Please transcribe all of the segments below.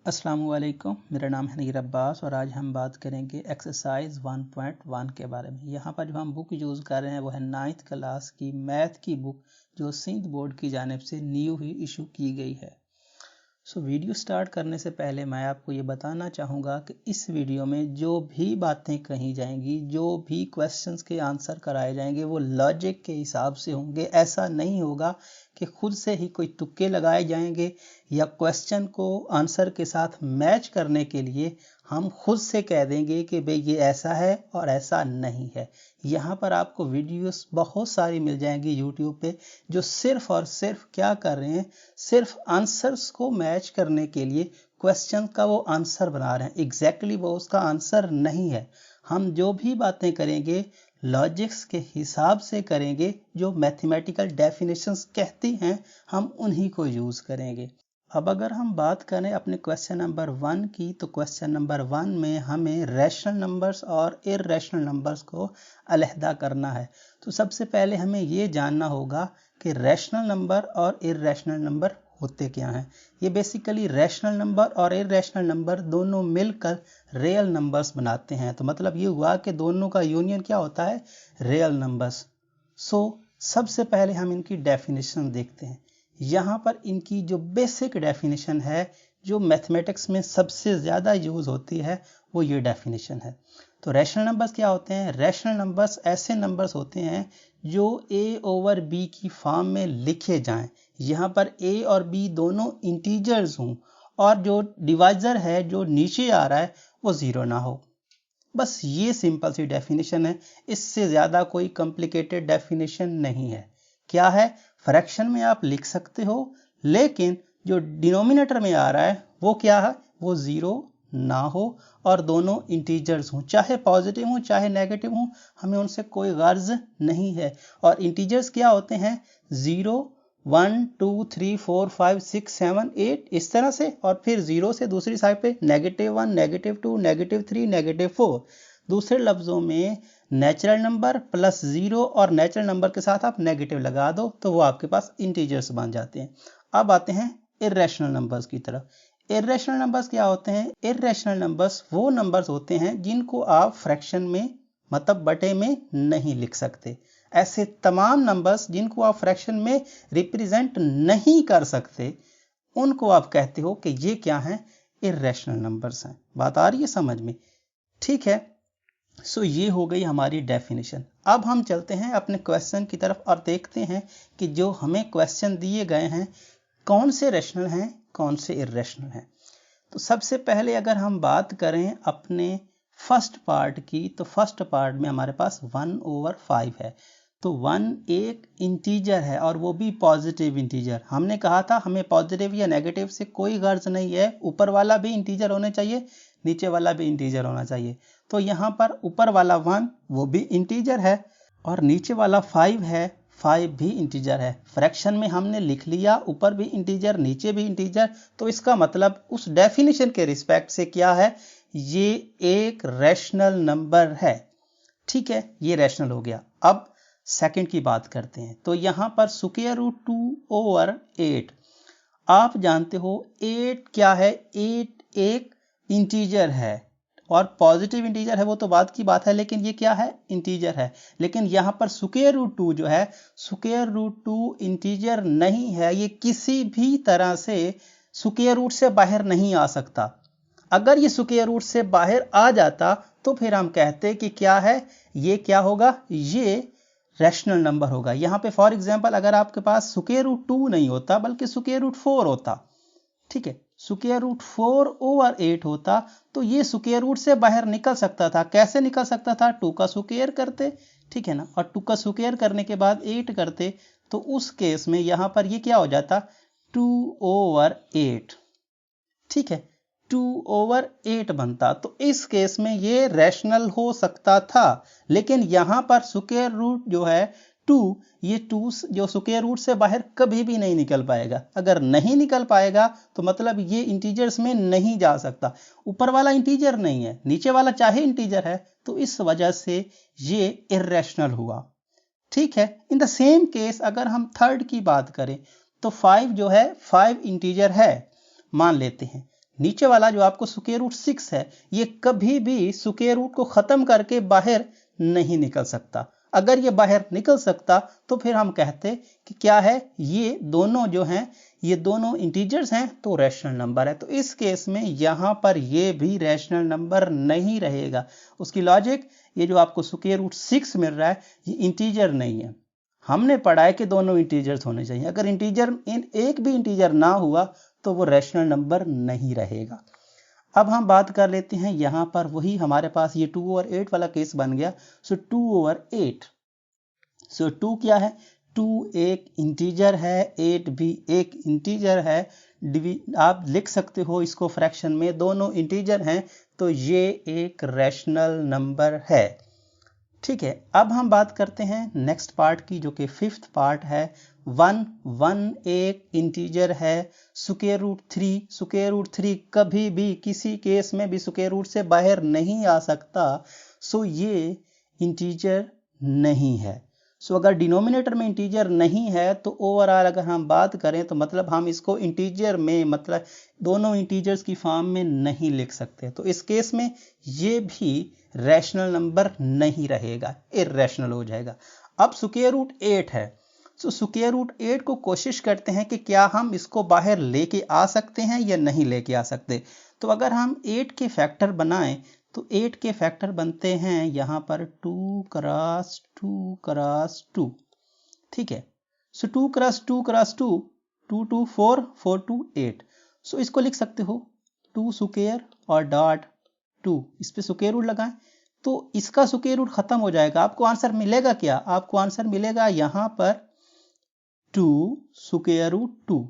अस्सलामुअलैकुम, मेरा नाम है नईर अब्बास और आज हम बात करेंगे एक्सरसाइज 1.1 के बारे में। यहाँ पर जो हम बुक यूज़ कर रहे हैं वो है 9th क्लास की मैथ की बुक जो सिंध बोर्ड की जानिब से न्यू ही इशू की गई है। वीडियो स्टार्ट करने से पहले मैं आपको ये बताना चाहूँगा कि इस वीडियो में जो भी बातें कही जाएंगी, जो भी क्वेश्चंस के आंसर कराए जाएंगे वो लॉजिक के हिसाब से होंगे। ऐसा नहीं होगा कि खुद से ही कोई तुक्के लगाए जाएंगे या क्वेश्चन को आंसर के साथ मैच करने के लिए हम खुद से कह देंगे कि भाई ये ऐसा है और ऐसा नहीं है। यहाँ पर आपको वीडियोस बहुत सारी मिल जाएंगी यूट्यूब पे जो सिर्फ और सिर्फ क्या कर रहे हैं, सिर्फ आंसर्स को मैच करने के लिए क्वेश्चन का वो आंसर बना रहे हैं। एग्जैक्टली वो उसका आंसर नहीं है। हम जो भी बातें करेंगे लॉजिक्स के हिसाब से करेंगे, जो मैथमेटिकल डेफिनेशंस कहती हैं हम उन्हीं को यूज़ करेंगे। अब अगर हम बात करें अपने क्वेश्चन नंबर 1 की, तो क्वेश्चन नंबर 1 में हमें रैशनल नंबर्स और इर्रेशनल नंबर्स को अलहदा करना है। तो सबसे पहले हमें ये जानना होगा कि रैशनल नंबर और इर्रेशनल नंबर होते क्या हैं। ये बेसिकली रैशनल नंबर और इर्रेशनल नंबर दोनों मिलकर रियल नंबर्स बनाते हैं। तो मतलब ये हुआ कि दोनों का यूनियन क्या होता है, रियल नंबर्स। सबसे पहले हम इनकी डेफिनेशन देखते हैं। यहाँ पर इनकी जो बेसिक डेफिनेशन है, जो मैथमेटिक्स में सबसे ज़्यादा यूज़ होती है, वो ये डेफिनेशन है। तो रैशनल नंबर्स क्या होते हैं? रैशनल नंबर्स ऐसे नंबर्स होते हैं जो a/b की फॉर्म में लिखे जाएं। यहाँ पर a और b दोनों इंटीजर्स हों और जो डिवाइजर है जो नीचे आ रहा है वो ज़ीरो ना हो। बस ये सिंपल सी डेफिनेशन है, इससे ज़्यादा कोई कॉम्प्लिकेटेड डेफिनेशन नहीं है। क्या है? फ्रैक्शन में आप लिख सकते हो, लेकिन जो डिनोमिनेटर में आ रहा है वो क्या है, वो ज़ीरो ना हो और दोनों इंटीजर्स हों, चाहे पॉजिटिव हों चाहे नेगेटिव हों, हमें उनसे कोई गर्ज नहीं है। और इंटीजर्स क्या होते हैं? 0, 1, 2, 3, 4, 5, 6, 7, 8 इस तरह से, और फिर 0 से दूसरी साइड पे -1, -2, -3, -4। दूसरे लफ्ज़ों में नेचुरल नंबर प्लस 0 और नेचुरल नंबर के साथ आप नेगेटिव लगा दो तो वो आपके पास इंटीजर्स बन जाते हैं। अब आते हैं इर्रेशनल नंबर्स की तरफ। इर्रेशनल नंबर्स क्या होते हैं? इर्रेशनल नंबर्स वो नंबर्स होते हैं जिनको आप फ्रैक्शन में मतलब बटे में नहीं लिख सकते। ऐसे तमाम नंबर्स जिनको आप फ्रैक्शन में रिप्रेजेंट नहीं कर सकते, उनको आप कहते हो कि ये क्या हैं, इर्रेशनल नंबर्स हैं। बात आ रही है समझ में? ठीक है। ये हो गई हमारी डेफिनेशन। अब हम चलते हैं अपने क्वेश्चन की तरफ और देखते हैं कि जो हमें क्वेश्चन दिए गए हैं कौन से रैशनल हैं कौन से इर्रेशनल हैं। तो सबसे पहले अगर हम बात करें अपने फर्स्ट पार्ट की, तो फर्स्ट पार्ट में हमारे पास 1/5 है। तो 1 एक इंटीजर है और वो भी पॉजिटिव इंटीजर। हमने कहा था हमें पॉजिटिव या नेगेटिव से कोई गर्ज नहीं है, ऊपर वाला भी इंटीजर होने चाहिए, नीचे वाला भी इंटीजर होना चाहिए। तो यहाँ पर ऊपर वाला 1 वो भी इंटीजर है और नीचे वाला 5 है, 5 भी इंटीजर है। फ्रैक्शन में हमने लिख लिया ऊपर भी इंटीजर नीचे भी इंटीजर, तो इसका मतलब उस डेफिनेशन के रिस्पेक्ट से क्या है, ये एक रैशनल नंबर है। ठीक है, ये रैशनल हो गया। अब सेकंड की बात करते हैं। तो यहाँ पर √2/8 आप जानते हो 8 क्या है, 8 एक इंटीजर है और पॉजिटिव इंटीजर है वो तो बाद की बात है, लेकिन ये क्या है, इंटीजर है। लेकिन यहाँ पर √2 जो है, √2 इंटीजर नहीं है, ये किसी भी तरह से स्क्वायर रूट से बाहर नहीं आ सकता। अगर ये स्क्वायर रूट से बाहर आ जाता तो फिर हम कहते कि क्या है, ये क्या होगा, ये रैशनल नंबर होगा। यहाँ पे फॉर एग्जांपल अगर आपके पास √2 नहीं होता बल्कि √4 होता, ठीक है, √4/8 होता, तो ये स्क्वायर रूट से बाहर निकल सकता था। कैसे निकल सकता था? 2 का स्क्वायर करते, ठीक है ना, और 2 का स्क्वायर करने के बाद 8 करते, तो उस केस में यहाँ पर ये क्या हो जाता, 2/8, ठीक है, 2/8 बनता। तो इस केस में ये रैशनल हो सकता था। लेकिन यहाँ पर स्क्वायर रूट जो है 2, ये 2 जो स्क्वायर रूट से बाहर कभी भी नहीं निकल पाएगा। अगर नहीं निकल पाएगा तो मतलब ये इंटीजर्स में नहीं जा सकता। ऊपर वाला इंटीजर नहीं है, नीचे वाला चाहे इंटीजर है, तो इस वजह से ये इर्रेशनल हुआ। ठीक है। इन द सेम केस अगर हम थर्ड की बात करें तो 5 जो है 5 इंटीजर है मान लेते हैं, नीचे वाला जो आपको स्क्वायर रूट 6 है, ये कभी भी स्क्वायर रूट को खत्म करके बाहर नहीं निकल सकता। अगर ये बाहर निकल सकता तो फिर हम कहते कि क्या है, ये दोनों जो हैं, ये दोनों इंटीजर्स हैं तो रैशनल नंबर है। तो इस केस में यहां पर ये भी रैशनल नंबर नहीं रहेगा। उसकी लॉजिक, ये जो आपको स्क्वायर रूट 6 मिल रहा है ये इंटीजर नहीं है। हमने पढ़ा है कि दोनों इंटीजर्स होने चाहिए। अगर इंटीजर एक भी इंटीजर ना हुआ तो वो रैशनल नंबर नहीं रहेगा। अब हम बात कर लेते हैं यहां पर, वही हमारे पास ये 2/8 वाला केस बन गया। सो 2/8, सो 2 क्या है, 2 एक इंटीजर है, 8 भी एक इंटीजर है। आप लिख सकते हो इसको फ्रैक्शन में, दोनों इंटीजर हैं तो ये एक रैशनल नंबर है। ठीक है, अब हम बात करते हैं नेक्स्ट पार्ट की, जो कि 5th पार्ट है। 1 एक इंटीजर है, स्क्वायर रूट 3 कभी भी किसी केस में भी स्क्वायर रूट से बाहर नहीं आ सकता। सो ये इंटीजर नहीं है। सो अगर डिनोमिनेटर में इंटीजर नहीं है तो ओवरऑल अगर हम बात करें तो मतलब हम इसको इंटीजर में, मतलब दोनों इंटीजर्स की फॉर्म में नहीं लिख सकते। तो इस केस में ये भी रैशनल नंबर नहीं रहेगा, इर्रेशनल हो जाएगा। अब स्क्वायर रूट 8 है, तो स्क्वायर रूट 8 को कोशिश करते हैं कि क्या हम इसको बाहर लेके आ सकते हैं या नहीं लेके आ सकते। तो अगर हम 8 के फैक्टर बनाएं तो 8 के फैक्टर बनते हैं यहां पर 2 क्रॉस 2 क्रॉस 2। ठीक है, सो 2 क्रॉस 2 क्रॉस 2, 2 2 4 4 2 8। सो इसको लिख सकते हो 2 स्क्वायर और डॉट 2, इस पे स्क्वायर रूट लगाएं तो इसका स्क्वायर रूट खत्म हो जाएगा। आपको आंसर मिलेगा क्या, आपको आंसर मिलेगा यहां पर 2 स्क्वायर रूट 2।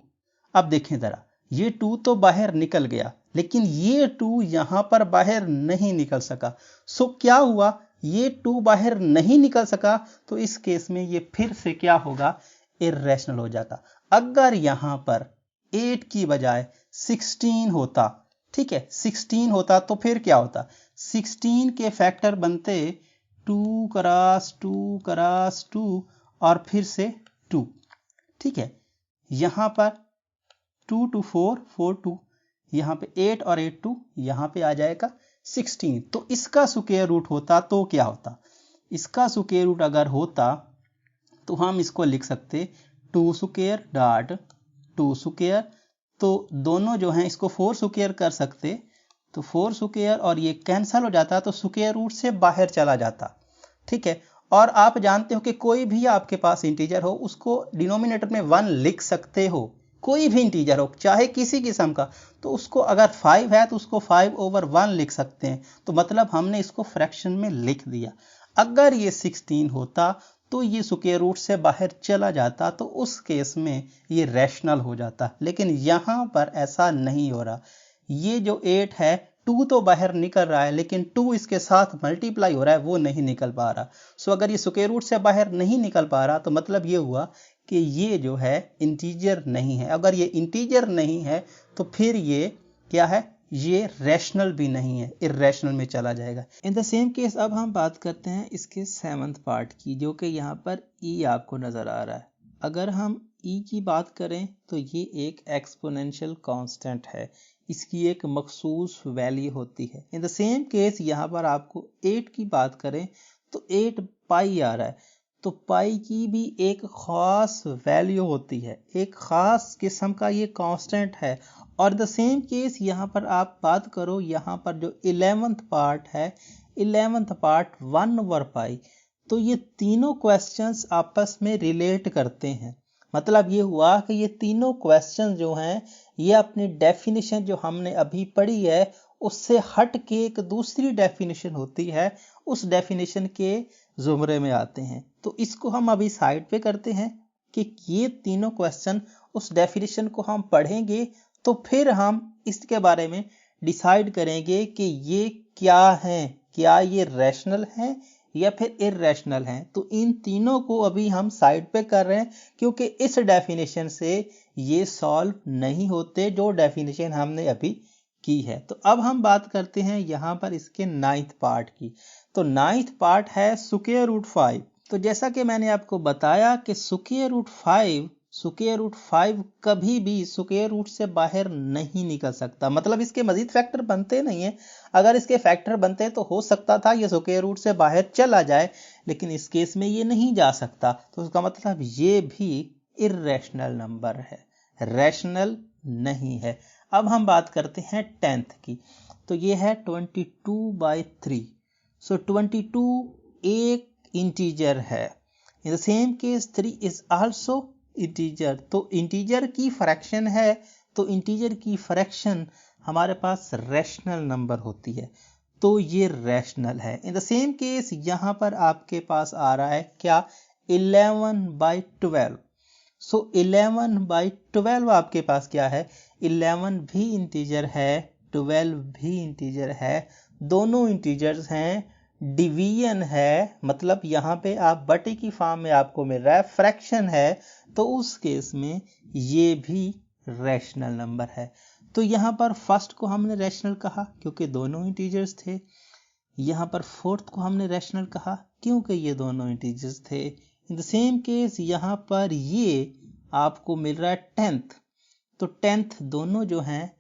अब देखें जरा, ये 2 तो बाहर निकल गया लेकिन ये 2 यहां पर बाहर नहीं निकल सका। सो क्या हुआ, ये 2 बाहर नहीं निकल सका तो इस केस में ये फिर से क्या होगा, इर्रेशनल हो जाता। अगर यहां पर 8 की बजाय 16 होता, ठीक है 16 होता तो फिर क्या होता, 16 के फैक्टर बनते 2 क्रॉस 2 क्रॉस 2 और फिर से 2। ठीक है, यहां पर 2 2 4 4 2, यहां पे 8 और 8 2, यहां पे आ जाएगा 16। तो इसका स्क्वायर रूट होता तो क्या होता, इसका स्क्वायर रूट अगर होता तो हम इसको लिख सकते 2 स्क्वायर डॉट 2 स्क्वायर। तो दोनों जो हैं इसको 4 स्क्वायर कर सकते, तो 4 स्क्वायर और ये कैंसिल हो जाता तो स्क्वायर रूट से बाहर चला जाता। ठीक है, और आप जानते हो कि कोई भी आपके पास इंटीजर हो उसको डिनोमिनेटर में 1 लिख सकते हो। कोई भी इंटीजर हो चाहे किसी किस्म का, तो उसको अगर 5 है तो उसको 5/1 लिख सकते हैं। तो मतलब हमने इसको फ्रैक्शन में लिख दिया। अगर ये 16 होता तो ये स्क्वायर रूट से बाहर चला जाता, तो उस केस में ये रैशनल हो जाता। लेकिन यहां पर ऐसा नहीं हो रहा। ये जो 8 है, 2 तो बाहर निकल रहा है लेकिन 2 इसके साथ मल्टीप्लाई हो रहा है, वो नहीं निकल पा रहा। सो अगर ये स्क्वायर रूट से बाहर नहीं निकल पा रहा तो मतलब ये हुआ कि ये जो है इंटीजर नहीं है। अगर ये इंटीजर नहीं है तो फिर ये क्या है, ये रैशनल भी नहीं है, इर्रेशनल में चला जाएगा। इन द सेम केस अब हम बात करते हैं इसके 7th पार्ट की, जो कि यहाँ पर ई आपको नजर आ रहा है। अगर हम ई की बात करें तो ये एक एक्सपोनेंशियल कांस्टेंट है, इसकी एक मखसूस वैल्यू होती है। इन द सेम केस यहाँ पर आपको 8 की बात करें तो 8 पाई आ रहा है, तो पाई की भी एक खास वैल्यू होती है, एक खास किस्म का ये कांस्टेंट है। और द सेम केस यहाँ पर आप बात करो, यहाँ पर जो 11th पार्ट है, 11th पार्ट 1/पाई, तो ये तीनों क्वेश्चंस आपस में रिलेट करते हैं। मतलब ये हुआ कि ये तीनों क्वेश्चन जो हैं ये अपनी डेफिनेशन जो हमने अभी पढ़ी है उससे हट के एक दूसरी डेफिनेशन होती है, उस डेफिनेशन के जुमरे में आते हैं। तो इसको हम अभी साइड पे करते हैं कि ये तीनों क्वेश्चन उस डेफिनेशन को हम पढ़ेंगे तो फिर हम इसके बारे में डिसाइड करेंगे कि ये क्या है, क्या ये रैशनल है या फिर इर्रेशनल हैं। तो इन तीनों को अभी हम साइड पे कर रहे हैं क्योंकि इस डेफिनेशन से ये सॉल्व नहीं होते जो डेफिनेशन हमने अभी की है। तो अब हम बात करते हैं यहाँ पर इसके 9th पार्ट की। तो 9th पार्ट है स्क्वायर रूट 5। तो जैसा कि मैंने आपको बताया कि स्क्वायर रूट 5 स्क्वायर रूट 5 कभी भी स्क्वायर रूट से बाहर नहीं निकल सकता, मतलब इसके मजीद फैक्टर बनते नहीं है। अगर इसके फैक्टर बनते तो हो सकता था ये स्क्वायर रूट से बाहर चला जाए, लेकिन इस केस में ये नहीं जा सकता, तो उसका मतलब ये भी इर्रेशनल नंबर है, रैशनल नहीं है। अब हम बात करते हैं 10th की, तो ये है 22/3। सो 22 एक इंटीजर है। In the same case 3 is also integer, तो इंटीजर की फ्रैक्शन है, तो इंटीजर की फ्रैक्शन हमारे पास रैशनल नंबर होती है, तो ये रैशनल है। इन द सेम केस यहां पर आपके पास आ रहा है क्या, 11/12। सो 11/12 आपके पास क्या है, 11 भी इंटीजर है, 12 भी इंटीजर है, दोनों इंटीजर्स हैं, डिवीजन है, मतलब यहां पे आप बटे की फॉर्म में आपको मिल रहा है, फ्रैक्शन है, तो उस केस में ये भी रैशनल नंबर है। तो यहां पर फर्स्ट को हमने रैशनल कहा क्योंकि दोनों इंटीजर्स थे, यहां पर फोर्थ को हमने रैशनल कहा क्योंकि ये दोनों इंटीजर्स थे। इन द सेम केस यहां पर ये आपको मिल रहा है 10th, तो 10th दोनों जो हैं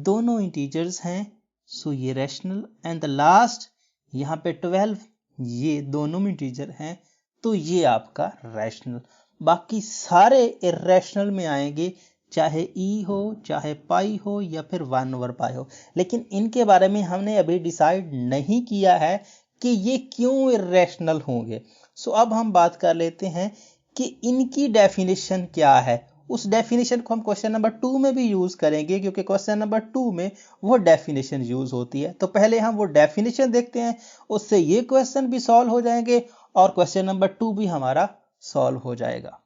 दोनों इंटीजर्स हैं, सो ये रैशनल। एंड द लास्ट यहाँ पे 12 ये दोनों इंटीजर हैं, तो ये आपका रैशनल। बाकी सारे इर्रेशनल में आएंगे, चाहे ई हो, चाहे पाई हो, या फिर 1/π हो, लेकिन इनके बारे में हमने अभी डिसाइड नहीं किया है कि ये क्यों इर्रेशनल होंगे। सो अब हम बात कर लेते हैं कि इनकी डेफिनेशन क्या है। उस डेफिनेशन को हम क्वेश्चन नंबर 2 में भी यूज करेंगे, क्योंकि क्वेश्चन नंबर 2 में वो डेफिनेशन यूज होती है। तो पहले हम वो डेफिनेशन देखते हैं, उससे ये क्वेश्चन भी सॉल्व हो जाएंगे और क्वेश्चन नंबर 2 भी हमारा सॉल्व हो जाएगा।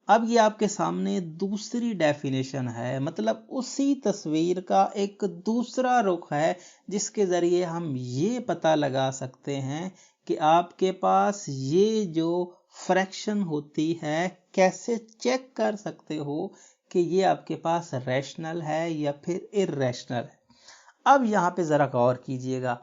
अब ये आपके सामने दूसरी डेफिनेशन है, मतलब उसी तस्वीर का एक दूसरा रुख है, जिसके जरिए हम ये पता लगा सकते हैं कि आपके पास ये जो फ्रैक्शन होती है, कैसे चेक कर सकते हो कि ये आपके पास रैशनल है या फिर इर्रेशनल है। अब यहाँ पे जरा गौर कीजिएगा,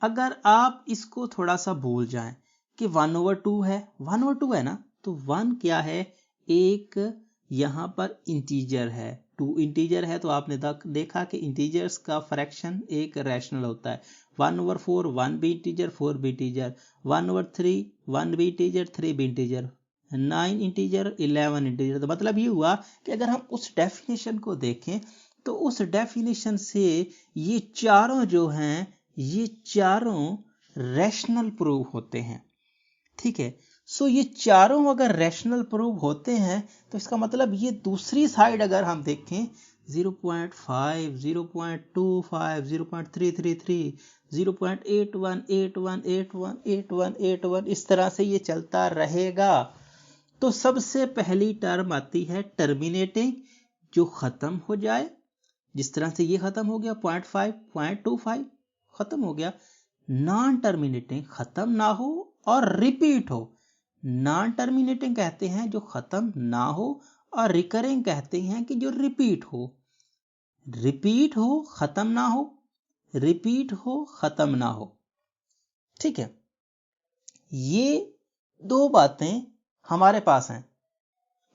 अगर आप इसको थोड़ा सा भूल जाएं कि 1/2 है, 1/2 है ना, तो 1 क्या है, एक यहाँ पर इंटीजर है, 2 इंटीजर है, तो आपने देखा कि इंटीजर्स का फ्रैक्शन एक रैशनल होता है। 1/4 1 भी इंटीजर, 4 भी इंटीजर, 1/3 1 भी इंटीजर, 3 भी इंटीजर, 9 इंटीजर, 11 इंटीजर। तो मतलब ये हुआ कि अगर हम उस डेफिनेशन को देखें तो उस डेफिनेशन से ये चारों जो हैं, ये चारों रैशनल प्रूव होते हैं। ठीक है, सो ये चारों अगर रैशनल प्रूव होते हैं, तो इसका मतलब ये दूसरी साइड अगर हम देखें 0.5 0.25 0.333 0.81 81 81 81 81 इस तरह से ये चलता रहेगा। तो सबसे पहली टर्म आती है टर्मिनेटिंग, जो खत्म हो जाए, जिस तरह से ये खत्म हो गया 0.5 0.25 खत्म हो गया। नॉन टर्मिनेटिंग खत्म ना हो और रिपीट हो। नॉन टर्मिनेटिंग कहते हैं जो खत्म ना हो, और रिकरिंग कहते हैं कि जो रिपीट हो। रिपीट हो खत्म ना हो, रिपीट हो खत्म ना हो। ठीक है, ये दो बातें हमारे पास हैं,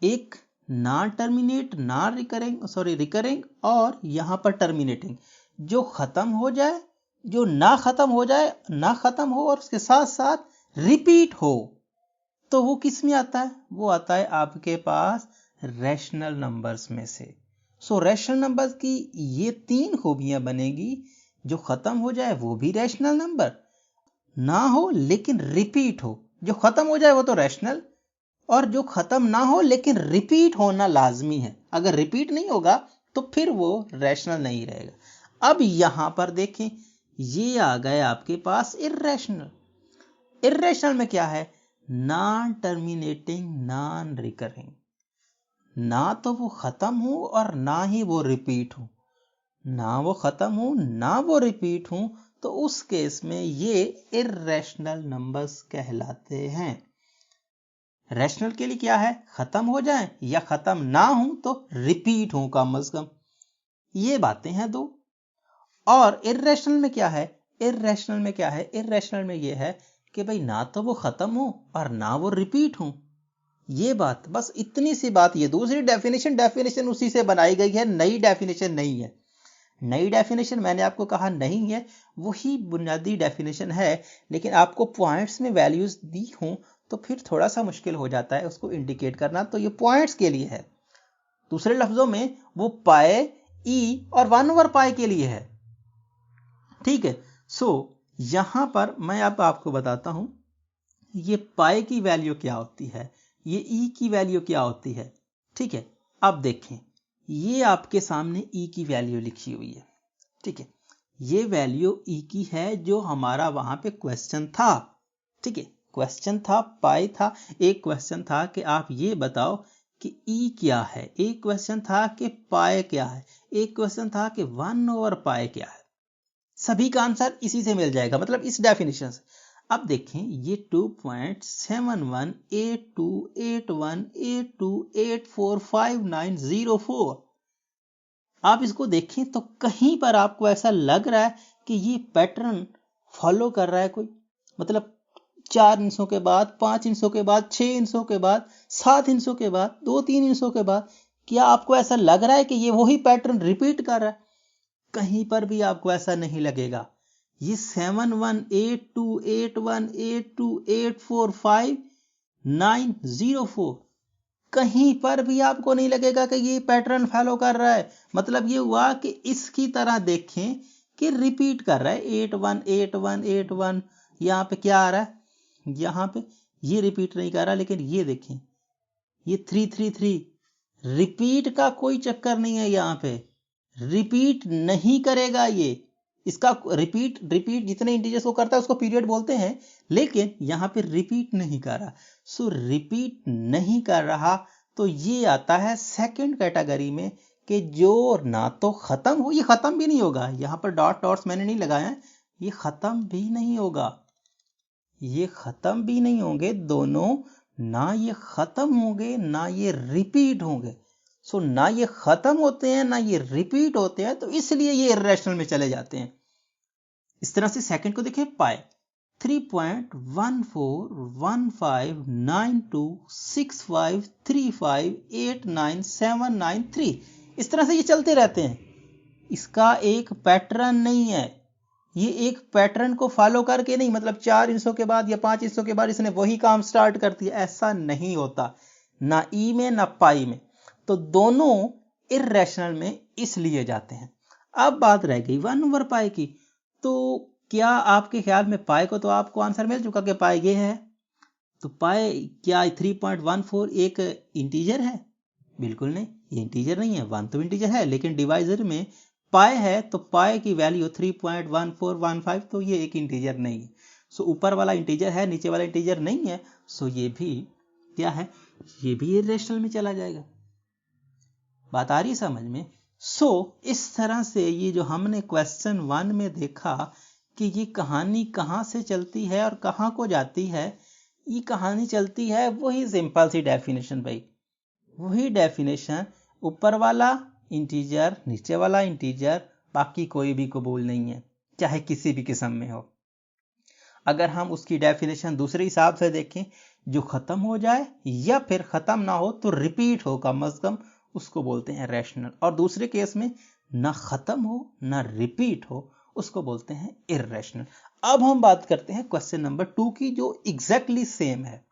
एक non terminate non recurring recurring, और यहां पर टर्मिनेटिंग, जो खत्म हो जाए, जो ना खत्म हो जाए, ना खत्म हो और उसके साथ साथ रिपीट हो, तो वो किस में आता है, वो आता है आपके पास रैशनल नंबर्स में से। सो रैशनल नंबर्स की ये 3 खूबियां बनेगी, जो खत्म हो जाए वो भी रैशनल नंबर, ना हो लेकिन रिपीट हो, जो खत्म हो जाए वो तो रैशनल, और जो खत्म ना हो लेकिन रिपीट होना लाजमी है। अगर रिपीट नहीं होगा तो फिर वो रैशनल नहीं रहेगा। अब यहां पर देखें, ये आ गए आपके पास इर्रेशनल। इर्रेशनल में क्या है, नॉन टर्मिनेटिंग नॉन रिकरिंग, ना तो वो खत्म हो और ना ही वो रिपीट हो, ना वो खत्म हो ना वो रिपीट हो, तो उस केस में ये इर्रेशनल नंबर्स कहलाते हैं। रैशनल के लिए क्या है, खत्म हो जाए या खत्म ना हो तो रिपीट हो कम अज कम, ये बातें हैं दो। और इर्रेशनल में क्या है, इर्रेशनल में क्या है, इर्रेशनल में ये है कि भाई ना तो वो खत्म हो और ना वो रिपीट हो, ये बात, बस इतनी सी बात। ये दूसरी डेफिनेशन उसी से बनाई गई है, नई डेफिनेशन नहीं है। नई डेफिनेशन मैंने आपको कहा नहीं है, वही बुनियादी डेफिनेशन है, लेकिन आपको पॉइंट्स में वैल्यूज दी हों तो फिर थोड़ा सा मुश्किल हो जाता है उसको इंडिकेट करना, तो ये पॉइंट्स के लिए है। दूसरे लफ्जों में वो पाए, ई और 1/पाई के लिए है। ठीक है। सो यहां पर मैं अब आपको बताता हूं ये पाए की वैल्यू क्या होती है, ये ई की वैल्यू क्या होती है। ठीक है, अब देखें, ये आपके सामने ई की वैल्यू लिखी हुई है। ठीक है, ये वैल्यू ई की है जो हमारा वहां पे क्वेश्चन था। ठीक है, क्वेश्चन था, पाई था। एक क्वेश्चन था कि आप ये बताओ कि ई क्या है, एक क्वेश्चन था कि पाई क्या है, एक क्वेश्चन था कि 1/पाई क्या है। सभी का आंसर इसी से मिल जाएगा, मतलब इस डेफिनेशन से। अब देखें, ये 2.718281845904, आप इसको देखें तो कहीं पर आपको ऐसा लग रहा है कि ये पैटर्न फॉलो कर रहा है कोई, मतलब 4 इंचों के बाद, 5 इंचों के बाद, 6 इंचों के बाद, 7 इंचों के बाद, 2-3 इंचों के बाद, क्या आपको ऐसा लग रहा है कि ये वही पैटर्न रिपीट कर रहा है? कहीं पर भी आपको ऐसा नहीं लगेगा। ये 718281845904 कहीं पर भी आपको नहीं लगेगा कि ये पैटर्न फॉलो कर रहा है। मतलब ये हुआ कि इसकी तरह देखें कि रिपीट कर रहा है 818181। यहाँ पे क्या आ रहा है, यहाँ पे ये रिपीट नहीं कर रहा, लेकिन ये देखें, ये 333 रिपीट का कोई चक्कर नहीं है। यहाँ पे रिपीट नहीं करेगा ये, इसका रिपीट जितने इंटीजर्स को करता है उसको पीरियड बोलते हैं, लेकिन यहाँ पे रिपीट नहीं कर रहा। सो रिपीट नहीं कर रहा तो ये आता है सेकंड कैटेगरी में, कि जो ना तो खत्म हो, ये खत्म भी नहीं होगा, यहाँ पर डॉट्स मैंने नहीं लगाया है, ये खत्म भी नहीं होगा, ये खत्म भी नहीं होंगे दोनों, ना ये खत्म होंगे ना ये रिपीट होंगे। सो ना ये खत्म होते हैं ना ये रिपीट होते हैं, तो इसलिए ये इर्रेशनल में चले जाते हैं। इस तरह से सेकंड को देखिए, पाए 3.1415926535897993, इस तरह से ये चलते रहते हैं। इसका एक पैटर्न नहीं है, ये एक पैटर्न को फॉलो करके नहीं, मतलब 4 इंचों के बाद या 5 इंचों के बाद इसने वही काम स्टार्ट कर दिया, ऐसा नहीं होता, ना ई में ना पाई में। तो दोनों इर्रेशनल में इसलिए जाते हैं। अब बात रह गई 1/पाई की। तो क्या आपके ख्याल में पाई को तो आपको आंसर मिल चुका कि पाई ये है, तो पाई क्या 3.14 एक इंटीजर है? बिल्कुल नहीं, ये इंटीजर नहीं है। 1 तो इंटीजर है, लेकिन डिवाइजर में पाई है, तो पाई की वैल्यू 3.1415, तो ये एक इंटीजर नहीं है। सो ऊपर वाला इंटीजर है, नीचे वाला इंटीजर नहीं है, सो ये भी क्या है, ये भी इर्रेशनल में चला जाएगा। बात आ रही है समझ में? सो इस तरह से ये जो हमने क्वेश्चन 1 में देखा कि ये कहानी कहाँ से चलती है और कहाँ को जाती है, ये कहानी चलती है वही सिंपल सी डेफिनेशन भाई, वही डेफिनेशन, ऊपर वाला इंटीजर नीचे वाला इंटीजर, बाकी कोई भी कबूल नहीं है, चाहे किसी भी किस्म में हो। अगर हम उसकी डेफिनेशन दूसरे हिसाब से देखें, जो खत्म हो जाए या फिर खत्म ना हो तो रिपीट हो कम अज कम, उसको बोलते हैं रैशनल। और दूसरे केस में ना खत्म हो ना रिपीट हो, उसको बोलते हैं इर्रेशनल। अब हम बात करते हैं क्वेश्चन नंबर 2 की, जो एग्जैक्टली सेम है।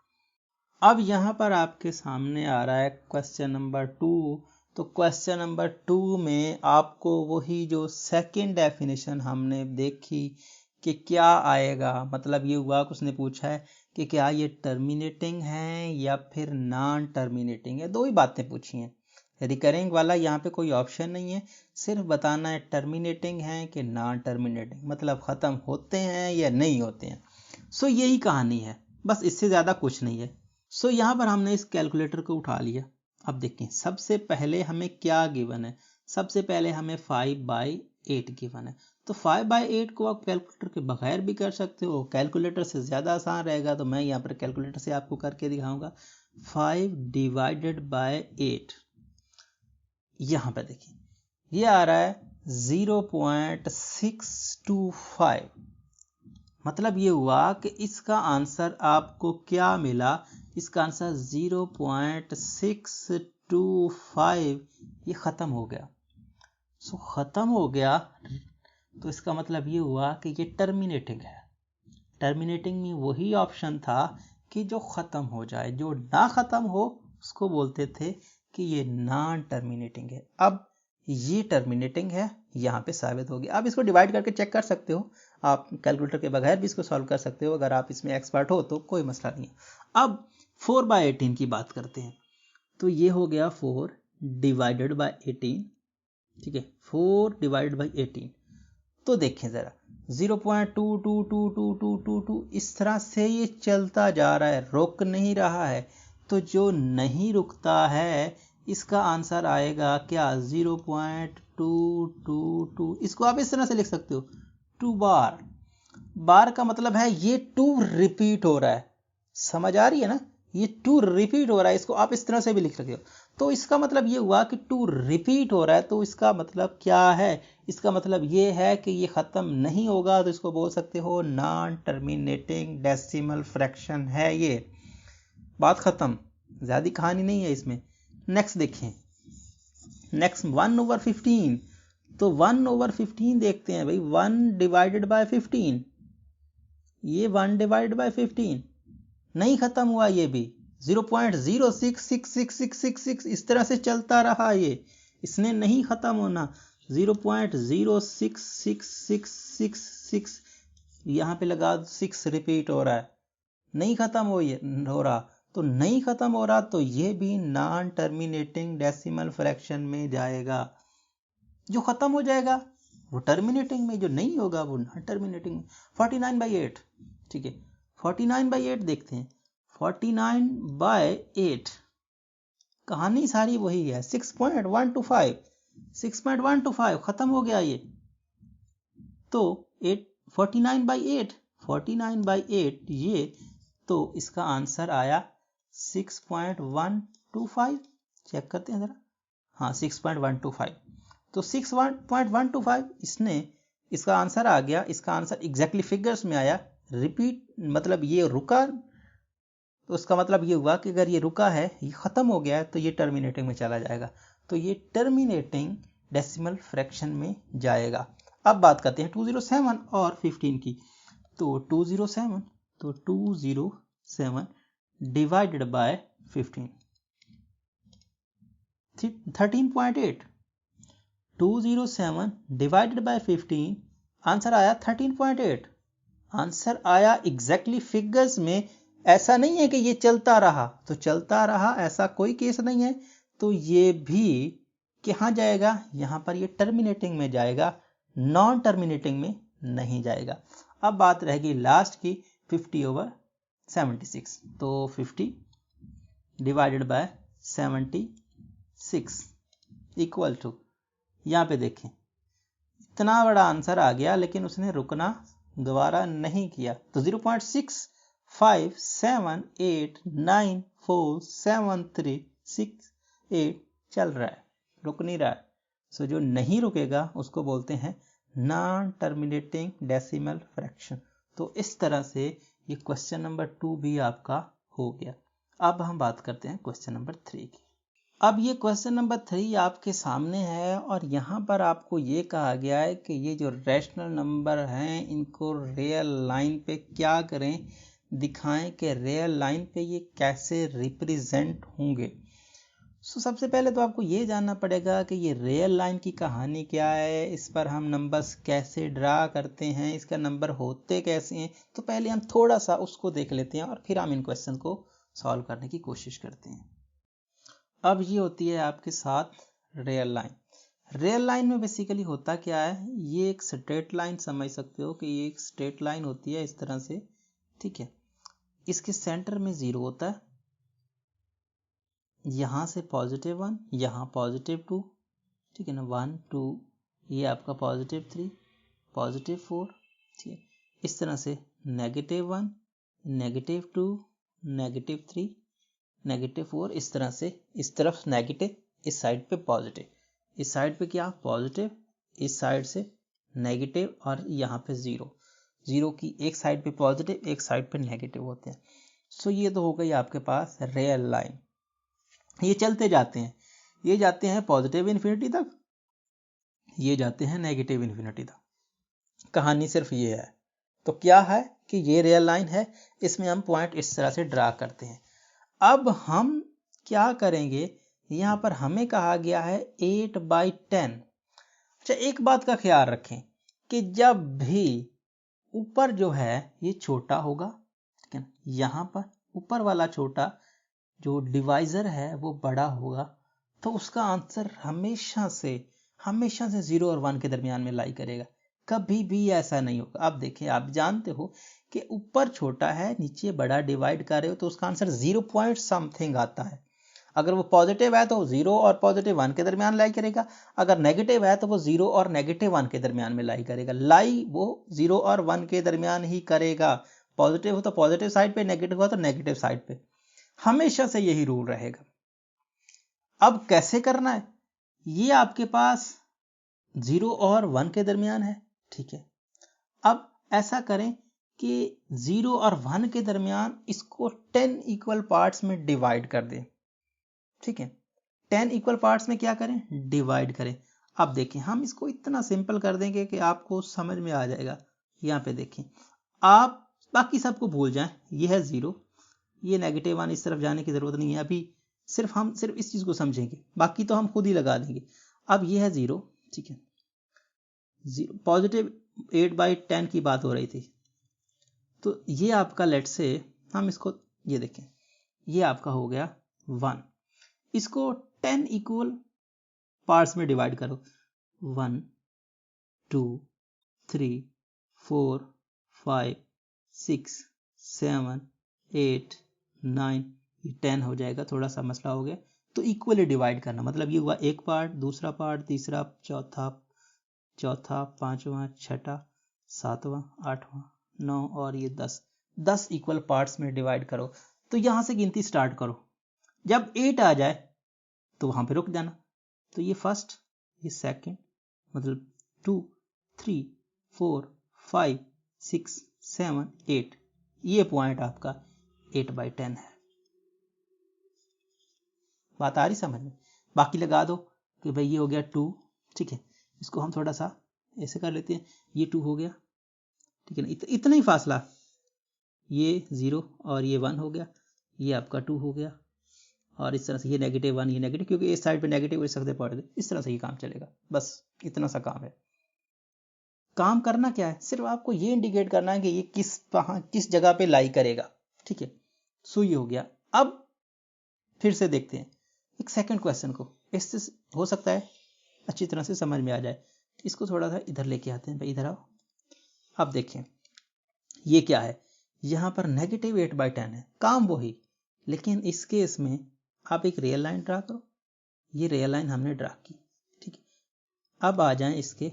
अब यहां पर आपके सामने आ रहा है क्वेश्चन नंबर 2। तो क्वेश्चन नंबर 2 में आपको वही जो सेकंड डेफिनेशन हमने देखी कि क्या आएगा, मतलब ये हुआ कि उसने पूछा है कि क्या ये टर्मिनेटिंग है या फिर नॉन टर्मिनेटिंग है। दो ही बातें पूछी हैं। रिकरिंग वाला यहाँ पे कोई ऑप्शन नहीं है, सिर्फ बताना है टर्मिनेटिंग है कि नॉन टर्मिनेटिंग, मतलब ख़त्म होते हैं या नहीं होते हैं। सो यही कहानी है, बस इससे ज़्यादा कुछ नहीं है। सो यहाँ पर हमने इस कैलकुलेटर को उठा लिया। अब देखें, सबसे पहले हमें क्या गिवन है, सबसे पहले हमें 5/8 गिवन है। तो 5/8 को आप कैलकुलेटर के बगैर भी कर सकते हो, कैलकुलेटर से ज़्यादा आसान रहेगा तो मैं यहाँ पर कैलकुलेटर से आपको करके दिखाऊंगा। 5/8, यहाँ पर देखिए ये आ रहा है 0.625। मतलब ये हुआ कि इसका आंसर आपको क्या मिला, इसका आंसर 0.625 ये ख़त्म हो गया। सो ख़त्म हो गया तो इसका मतलब ये हुआ कि ये टर्मिनेटिंग है। टर्मिनेटिंग में वही ऑप्शन था कि जो ख़त्म हो जाए, जो ना ख़त्म हो उसको बोलते थे कि ये नॉन टर्मिनेटिंग है। अब ये टर्मिनेटिंग है, यहाँ पे साबित हो गया। आप इसको डिवाइड करके चेक कर सकते हो, आप कैलकुलेटर के बगैर भी इसको सॉल्व कर सकते हो, अगर आप इसमें एक्सपर्ट हो तो कोई मसला नहीं है। अब 4/18 की बात करते हैं। तो ये हो गया 4 डिवाइडेड बाय 18, ठीक है, 4 डिवाइडेड बाय 18। तो देखें ज़रा 0.2222222 इस तरह से ये चलता जा रहा है, रुक नहीं रहा है। तो जो नहीं रुकता है इसका आंसर आएगा क्या, 0.222। इसको आप इस तरह से लिख सकते हो 2 बार। बार का मतलब है ये 2 रिपीट हो रहा है, समझ आ रही है ना, ये 2 रिपीट हो रहा है। इसको आप इस तरह से भी लिख सकते हो। तो इसका मतलब ये हुआ कि 2 रिपीट हो रहा है, तो इसका मतलब क्या है, इसका मतलब ये है कि ये ख़त्म नहीं होगा। तो इसको बोल सकते हो नॉन टर्मिनेटिंग डेसिमल फ्रैक्शन है ये। बात ख़त्म, ज़्यादा कहानी नहीं है इसमें। नेक्स्ट देखें, नेक्स्ट 1/15। तो 1/15 देखते हैं भाई, 1 डिवाइडेड बाय 15, ये 1 डिवाइडेड बाय 15 नहीं ख़त्म हुआ, ये भी 0.066666 इस तरह से चलता रहा, ये इसने नहीं ख़त्म होना। 0.066666 यहाँ पे लगा 6 रिपीट हो रहा है, नहीं ख़त्म हो रहा। तो नहीं ख़त्म हो रहा तो ये भी नॉन टर्मिनेटिंग डेसिमल फ्रैक्शन में जाएगा। जो ख़त्म हो जाएगा वो टर्मिनेटिंग में, जो नहीं होगा वो नॉन टर्मिनेटिंग में। 49/8, ठीक है, 49/8 देखते हैं। 49/8 कहानी सारी वही है, 6.125 6.125 ख़त्म हो गया ये। तो 49/8 ये, तो इसका आंसर आया 6.125। चेक करते हैं ज़रा, हाँ 6.125। तो 6.125 इसका आंसर आ गया। इसका आंसर एग्जैक्टली फिगर्स में आया। रिपीट मतलब ये रुका, तो उसका मतलब ये हुआ कि अगर ये रुका है, ये ख़त्म हो गया है, तो ये टर्मिनेटिंग में चला जाएगा। तो ये टर्मिनेटिंग डेसिमल फ्रैक्शन में जाएगा। अब बात करते हैं 207 और 15 की। तो 207 divided by 15, 13.8। 207 divided by 15, answer आया 13.8। आंसर आया एग्जैक्टली फिगर्स में। ऐसा नहीं है कि ये चलता रहा तो चलता रहा, ऐसा कोई केस नहीं है। तो ये भी कहाँ जाएगा, यहाँ पर ये टर्मिनेटिंग में जाएगा, नॉन टर्मिनेटिंग में नहीं जाएगा। अब बात रहेगी लास्ट की 50/76। तो 50 डिवाइडेड बाय 76 इक्वल टू, यहाँ पे देखें इतना बड़ा आंसर आ गया, लेकिन उसने रुकना दोबारा नहीं किया। तो 0.6578947368 चल रहा है, रुक नहीं रहा है। सो जो नहीं रुकेगा उसको बोलते हैं नॉन टर्मिनेटिंग डेसिमल फ्रैक्शन। तो इस तरह से ये क्वेश्चन नंबर 2 भी आपका हो गया। अब हम बात करते हैं क्वेश्चन नंबर 3 की। अब ये क्वेश्चन नंबर 3 आपके सामने है और यहाँ पर आपको ये कहा गया है कि ये जो रैशनल नंबर हैं इनको रियल लाइन पे क्या करें, दिखाएं कि रियल लाइन पे ये कैसे रिप्रेजेंट होंगे। सो सबसे पहले तो आपको ये जानना पड़ेगा कि ये रियल लाइन की कहानी क्या है, इस पर हम नंबर्स कैसे ड्रा करते हैं, इसका नंबर होते कैसे हैं। तो पहले हम थोड़ा सा उसको देख लेते हैं और फिर हम इन क्वेश्चन को सॉल्व करने की कोशिश करते हैं। अब ये होती है आपके साथ रियल लाइन। रियल लाइन में बेसिकली होता क्या है, ये एक स्ट्रेट लाइन समझ सकते हो कि ये एक स्ट्रेट लाइन होती है इस तरह से, ठीक है। इसके सेंटर में 0 होता है, यहाँ से +1, यहाँ +2, ठीक है ना, 1 2, ये आपका +3 +4, ठीक है। इस तरह से -1 -2 -3 -4, इस तरह से इस तरफ नेगेटिव, इस साइड पे पॉजिटिव, इस साइड पे क्या पॉजिटिव, इस साइड से नेगेटिव और यहाँ पे 0 की एक साइड पे पॉजिटिव एक साइड पे नेगेटिव होते हैं। सो ये तो हो गई आपके पास रियल लाइन। ये चलते जाते हैं, ये जाते हैं पॉजिटिव इन्फिनिटी तक, ये जाते हैं नेगेटिव इन्फिनिटी तक। कहानी सिर्फ ये है। तो क्या है कि ये रियल लाइन है, इसमें हम पॉइंट इस तरह से ड्रा करते हैं। अब हम क्या करेंगे, यहां पर हमें कहा गया है 8/10। अच्छा, एक बात का ख्याल रखें कि जब भी ऊपर जो है ये छोटा होगा, ठीक है, यहां पर ऊपर वाला छोटा जो डिवाइजर है वो बड़ा होगा, तो उसका आंसर हमेशा से 0 और 1 के दरमियान में लाई करेगा। कभी भी ऐसा नहीं होगा। अब देखिए, आप जानते हो कि ऊपर छोटा है नीचे बड़ा डिवाइड कर रहे हो तो उसका आंसर 0 पॉइंट समथिंग आता है। अगर वो पॉजिटिव है तो 0 और +1 के दरमियान लाई करेगा, अगर नेगेटिव है तो वो 0 और -1 के दरमियान में लाई करेगा। लाई वो 0 और 1 के दरमियान ही करेगा। पॉजिटिव हो तो पॉजिटिव साइड पे, नेगेटिव हो तो नेगेटिव साइड पे, हमेशा से यही रूल रहेगा। अब कैसे करना है, ये आपके पास 0 और 1 के दरमियान है, ठीक है। अब ऐसा करें कि 0 और 1 के दरमियान इसको 10 इक्वल पार्ट्स में डिवाइड कर दें, ठीक है। 10 इक्वल पार्ट्स में क्या करें, डिवाइड करें। अब देखें, हम इसको इतना सिंपल कर देंगे कि आपको समझ में आ जाएगा। यहाँ पे देखें, आप बाकी सबको भूल जाएं, ये है 0, ये -1, इस तरफ जाने की जरूरत नहीं है। अभी हम सिर्फ इस चीज को समझेंगे, बाकी तो हम खुद ही लगा देंगे। अब ये है 0, ठीक है, पॉजिटिव 8/10 की बात हो रही थी, तो ये आपका लेट से हम इसको, ये देखें, ये आपका हो गया 1। इसको 10 इक्वल पार्ट्स में डिवाइड करो, 1 2 3 4 5 6 7 8 9, ये 10 हो जाएगा। थोड़ा सा मसला हो गया, तो इक्वली डिवाइड करना, मतलब ये हुआ एक पार्ट, दूसरा पार्ट, तीसरा, चौथा, पांचवा, छठा, सातवां, आठवां, 9 और ये 10 इक्वल पार्ट्स में डिवाइड करो। तो यहां से गिनती स्टार्ट करो, जब 8 आ जाए तो वहां पे रुक जाना। तो ये फर्स्ट, ये सेकंड, मतलब 2 3 4 5 6 7 8, ये पॉइंट आपका 8/10 है। बात आ रही समझ में? बाकी लगा दो कि भाई ये हो गया 2, ठीक है, इसको हम थोड़ा सा ऐसे कर लेते हैं, ये 2 हो गया, ठीक है ना, इतना ही फासला, ये 0 और ये 1 हो गया, ये आपका 2 हो गया, और इस तरह से ये -1, ये नेगेटिव, क्योंकि इस साइड पे नेगेटिव इस सकते पड़ गए, इस तरह से ये काम चलेगा। बस इतना सा काम है। काम करना क्या है, सिर्फ आपको ये इंडिकेट करना है कि ये किस जगह पे लाई करेगा, ठीक है। सो ये हो गया। अब फिर से देखते हैं एक सेकंड क्वेश्चन को, इससे हो सकता है अच्छी तरह से समझ में आ जाए। इसको थोड़ा सा इधर लेके आते हैं, भाई इधर आओ। अब देखें, ये क्या है, यहां पर -8/10 है, काम वही, लेकिन इस केस में आप एक रियल लाइन ड्रा करो। ये रियल लाइन हमने ड्रा की, ठीक है। अब आ जाएं इसके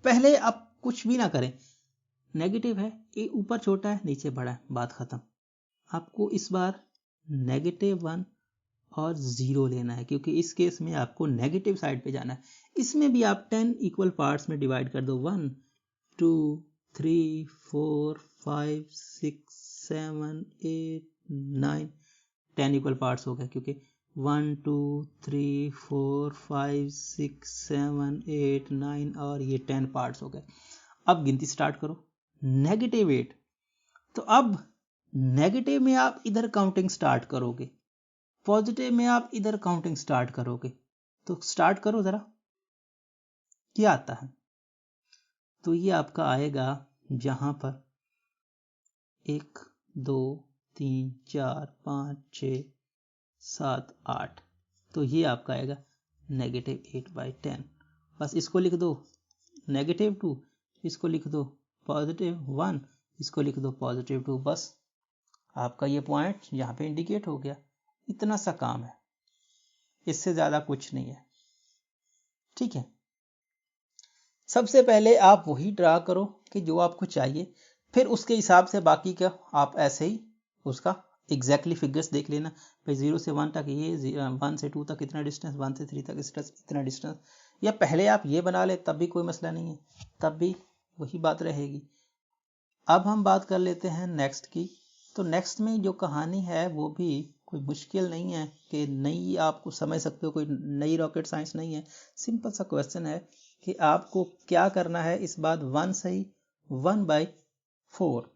पहले, आप कुछ भी ना करें, नेगेटिव है, ये ऊपर छोटा है नीचे बड़ा है, बात खत्म। आपको इस बार -1 और 0 लेना है, क्योंकि इस केस में आपको नेगेटिव साइड पे जाना है। इसमें भी आप 10 इक्वल पार्ट्स में डिवाइड कर दो, 1 2 3 4 5 6 7 8 9, 10 इक्वल पार्ट्स हो गए, क्योंकि 1 2 3 4 5 6 7 8 9 और ये 10 पार्ट्स हो गए। अब गिनती स्टार्ट करो, -8, तो अब नेगेटिव में आप इधर काउंटिंग स्टार्ट करोगे, पॉजिटिव में आप इधर काउंटिंग स्टार्ट करोगे। तो स्टार्ट करो जरा, क्या आता है। तो ये आपका आएगा जहां पर 1 2 3 4 5 6 7 8, तो ये आपका आएगा -8/10। बस इसको लिख दो -2, इसको लिख दो +1, इसको लिख दो +2, बस आपका ये पॉइंट यहाँ पे इंडिकेट हो गया। इतना सा काम है, इससे ज्यादा कुछ नहीं है, ठीक है। सबसे पहले आप वही ड्रा करो कि जो आपको चाहिए, फिर उसके हिसाब से बाकी का आप ऐसे ही उसका एग्जैक्टली फिगर्स देख लेना। भाई 0 से 1 तक ये, 1 से 2 तक इतना डिस्टेंस, 1 से 3 तक इतना डिस्टेंस, या पहले आप ये बना ले तब भी कोई मसला नहीं है, तब भी वही बात रहेगी। अब हम बात कर लेते हैं नेक्स्ट की, तो नेक्स्ट में जो कहानी है वो भी कोई मुश्किल नहीं है कि नई आपको समझ सकते हो, कोई नई रॉकेट साइंस नहीं है। सिंपल सा क्वेश्चन है कि आपको क्या करना है इस बात 1 सही 1/4।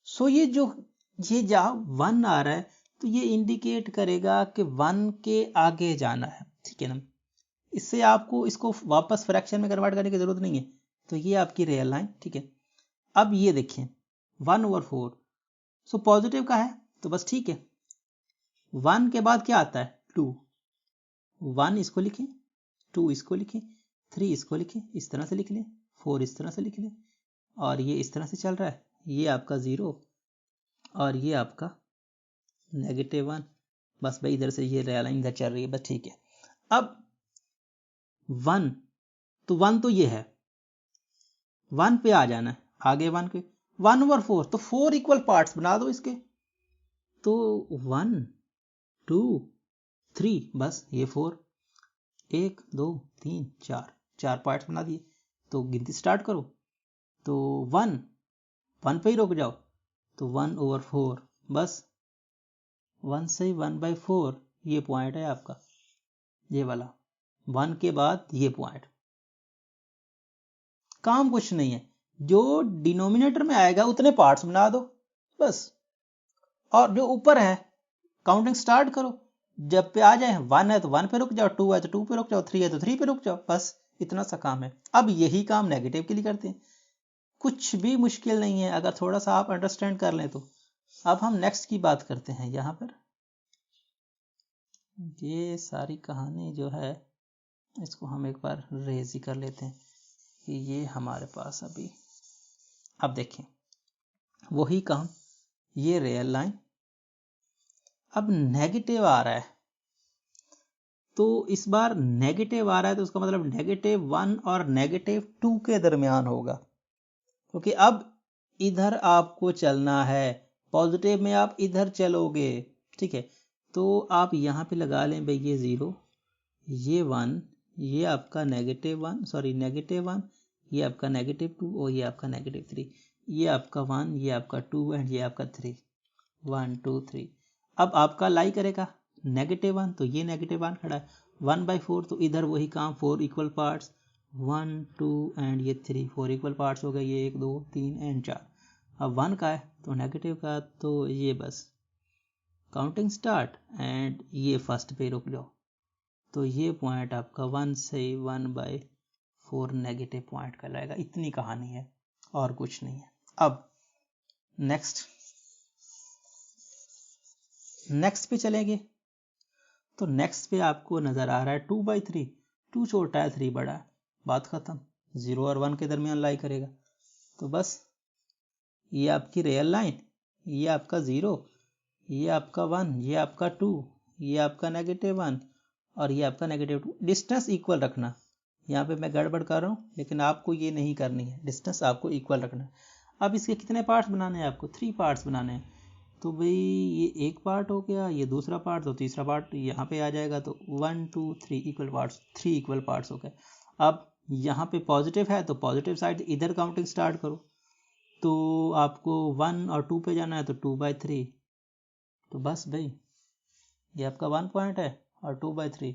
सो ये जहाँ 1 आ रहा है तो ये इंडिकेट करेगा कि 1 के आगे जाना है, ठीक है ना। इससे आपको इसको वापस फ्रैक्शन में कन्वर्ट करने की जरूरत नहीं है। तो ये आपकी रियल लाइन, ठीक है। अब ये देखिए 1/4, सो पॉजिटिव का है तो बस ठीक है। 1 के बाद क्या आता है 2, 1 इसको लिखें, 2 इसको लिखें, 3 इसको लिखें, इस तरह से लिख लें, 4 इस तरह से लिख लें, और ये इस तरह से चल रहा है। ये आपका 0 और ये आपका -1। बस भाई इधर से ये रियल लाइन इधर चल रही है, बस ठीक है। अब 1 तो 1 तो ये है, 1 पे आ जाना है, आगे 1 के 1/4 तो 4 इक्वल पार्ट्स बना दो इसके। तो 1 2 3 बस ये 4, 1 2 3 4 4 पार्ट्स बना दिए। तो गिनती स्टार्ट करो। तो 1 पे ही रुक जाओ। तो 1/4 बस 1 से 1/4 ये पॉइंट है आपका, ये वाला 1 के बाद ये पॉइंट। काम कुछ नहीं है, जो डिनोमिनेटर में आएगा उतने पार्ट्स बना दो बस। और जो ऊपर है काउंटिंग स्टार्ट करो, जब पे आ जाए 1 है तो 1 पे रुक जाओ, 2 है तो 2 पे रुक जाओ, 3 है तो 3 पे रुक जाओ, बस इतना सा काम है। अब यही काम नेगेटिव के लिए करते हैं, कुछ भी मुश्किल नहीं है अगर थोड़ा सा आप अंडरस्टैंड कर लें तो। अब हम नेक्स्ट की बात करते हैं। यहाँ पर ये सारी कहानी जो है इसको हम एक बार रेज ही कर लेते हैं कि ये हमारे पास अभी, अब देखें वही काम, ये रियल लाइन अब नेगेटिव आ रहा है। तो इस बार नेगेटिव आ रहा है तो उसका मतलब -1 और -2 के दरमियान होगा, क्योंकि अब इधर आपको चलना है, पॉजिटिव में आप इधर चलोगे, ठीक है। तो आप यहाँ पे लगा लें भाई ये 0, ये 1, ये आपका -1, ये आपका -2 और ये आपका -3, ये आपका 1, ये आपका 2 एंड ये आपका 3, 1 2 3। अब आपका लाई करेगा -1 तो ये -1 खड़ा है, 1/4 तो इधर वही काम, 4 इक्वल पार्ट्स, 1 2 एंड ये 3, 4 इक्वल पार्ट्स हो गए, ये 1 2 3 एंड 4। अब 1 का है तो नेगेटिव का, तो ये बस काउंटिंग स्टार्ट एंड ये फर्स्ट पे रुक जाओ। तो ये पॉइंट आपका 1 से 1/4 नेगेटिव पॉइंट कहलाएगा। इतनी कहानी है और कुछ नहीं है। अब नेक्स्ट पे चलेंगे। तो नेक्स्ट पे आपको नजर आ रहा है 2/3, 2 छोटा है 3 बड़ा है, बात खत्म। 0 और 1 के दरमियान लाई करेगा। तो बस ये आपकी रियल लाइन, ये आपका 0, ये आपका 1, ये आपका 2, ये आपका -1 और ये आपका -2। डिस्टेंस इक्वल रखना, यहाँ पे मैं गड़बड़ कर रहा हूँ लेकिन आपको ये नहीं करनी है, डिस्टेंस आपको इक्वल रखना है। अब इसके कितने पार्ट्स बनाने हैं आपको? 3 पार्ट्स बनाने हैं। तो भाई ये एक पार्ट हो गया, ये दूसरा पार्ट, तो तीसरा पार्ट यहाँ पे आ जाएगा। तो 1 2 3 इक्वल पार्ट्स, 3 इक्वल पार्ट्स हो गए। अब यहाँ पे पॉजिटिव है तो पॉजिटिव साइड इधर काउंटिंग स्टार्ट करो। तो आपको 1 और 2 पे जाना है तो 2/3। तो बस भाई ये आपका 1 पॉइंट है और 2/3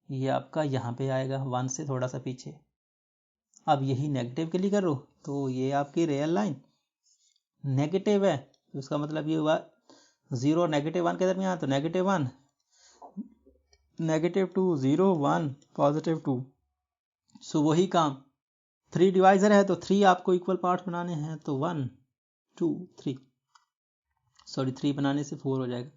ये आपका यहाँ पे आएगा 1 से थोड़ा सा पीछे। अब यही नेगेटिव के लिए करो तो ये आपकी रियल लाइन नेगेटिव है, तो उसका मतलब ये हुआ 0 और -1 के दरमियान, तो -1 -2 0 1 +2। सो वही काम, 3 डिवाइजर है तो 3 आपको इक्वल पार्ट्स बनाने हैं। तो 1 2 3, सॉरी 3 बनाने से 4 हो जाएगा,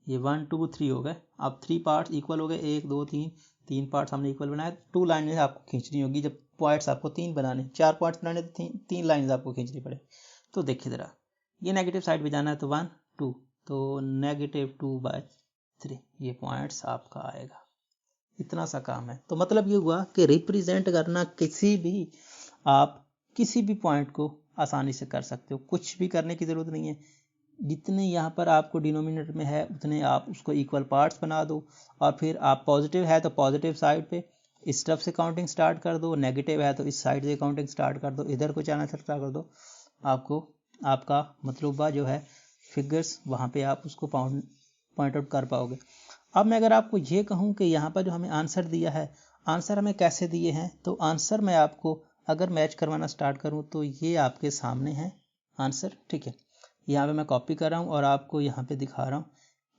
ये 1 2 3 हो गए। अब 3 पार्ट्स इक्वल हो गए, 1 2 3, 3 पार्ट्स हमने इक्वल बनाए। 2 लाइनें आपको खींचनी होगी, जब पॉइंट्स आपको 3 बनाने, 4 पॉइंट्स बनाने तो 3 लाइनें आपको खींचनी पड़े। तो देखिए ज़रा, ये नेगेटिव साइड पे जाना है तो 1 2, तो -2/3 ये पॉइंट्स आपका आएगा। इतना सा काम है। तो मतलब ये हुआ कि रिप्रेजेंट करना आप किसी भी पॉइंट को आसानी से कर सकते हो, कुछ भी करने की ज़रूरत नहीं है। जितने यहाँ पर आपको डिनोमिनेटर में है उतने आप उसको इक्वल पार्ट्स बना दो, और फिर आप पॉजिटिव है तो पॉजिटिव साइड पे इस तरफ से काउंटिंग स्टार्ट कर दो, नेगेटिव है तो इस साइड से काउंटिंग स्टार्ट कर दो, इधर को जाना स्टार्ट कर दो। आपको आपका मतलूबा जो है फिगर्स, वहाँ पे आप उसको पॉइंट आउट कर पाओगे। अब मैं अगर आपको ये कहूँ कि यहाँ पर जो हमें आंसर दिया है, आंसर हमें कैसे दिए हैं, तो आंसर मैं आपको अगर मैच करवाना स्टार्ट करूँ तो ये आपके सामने है आंसर, ठीक है। यहाँ पे मैं कॉपी कर रहा हूँ और आपको यहाँ पे दिखा रहा हूँ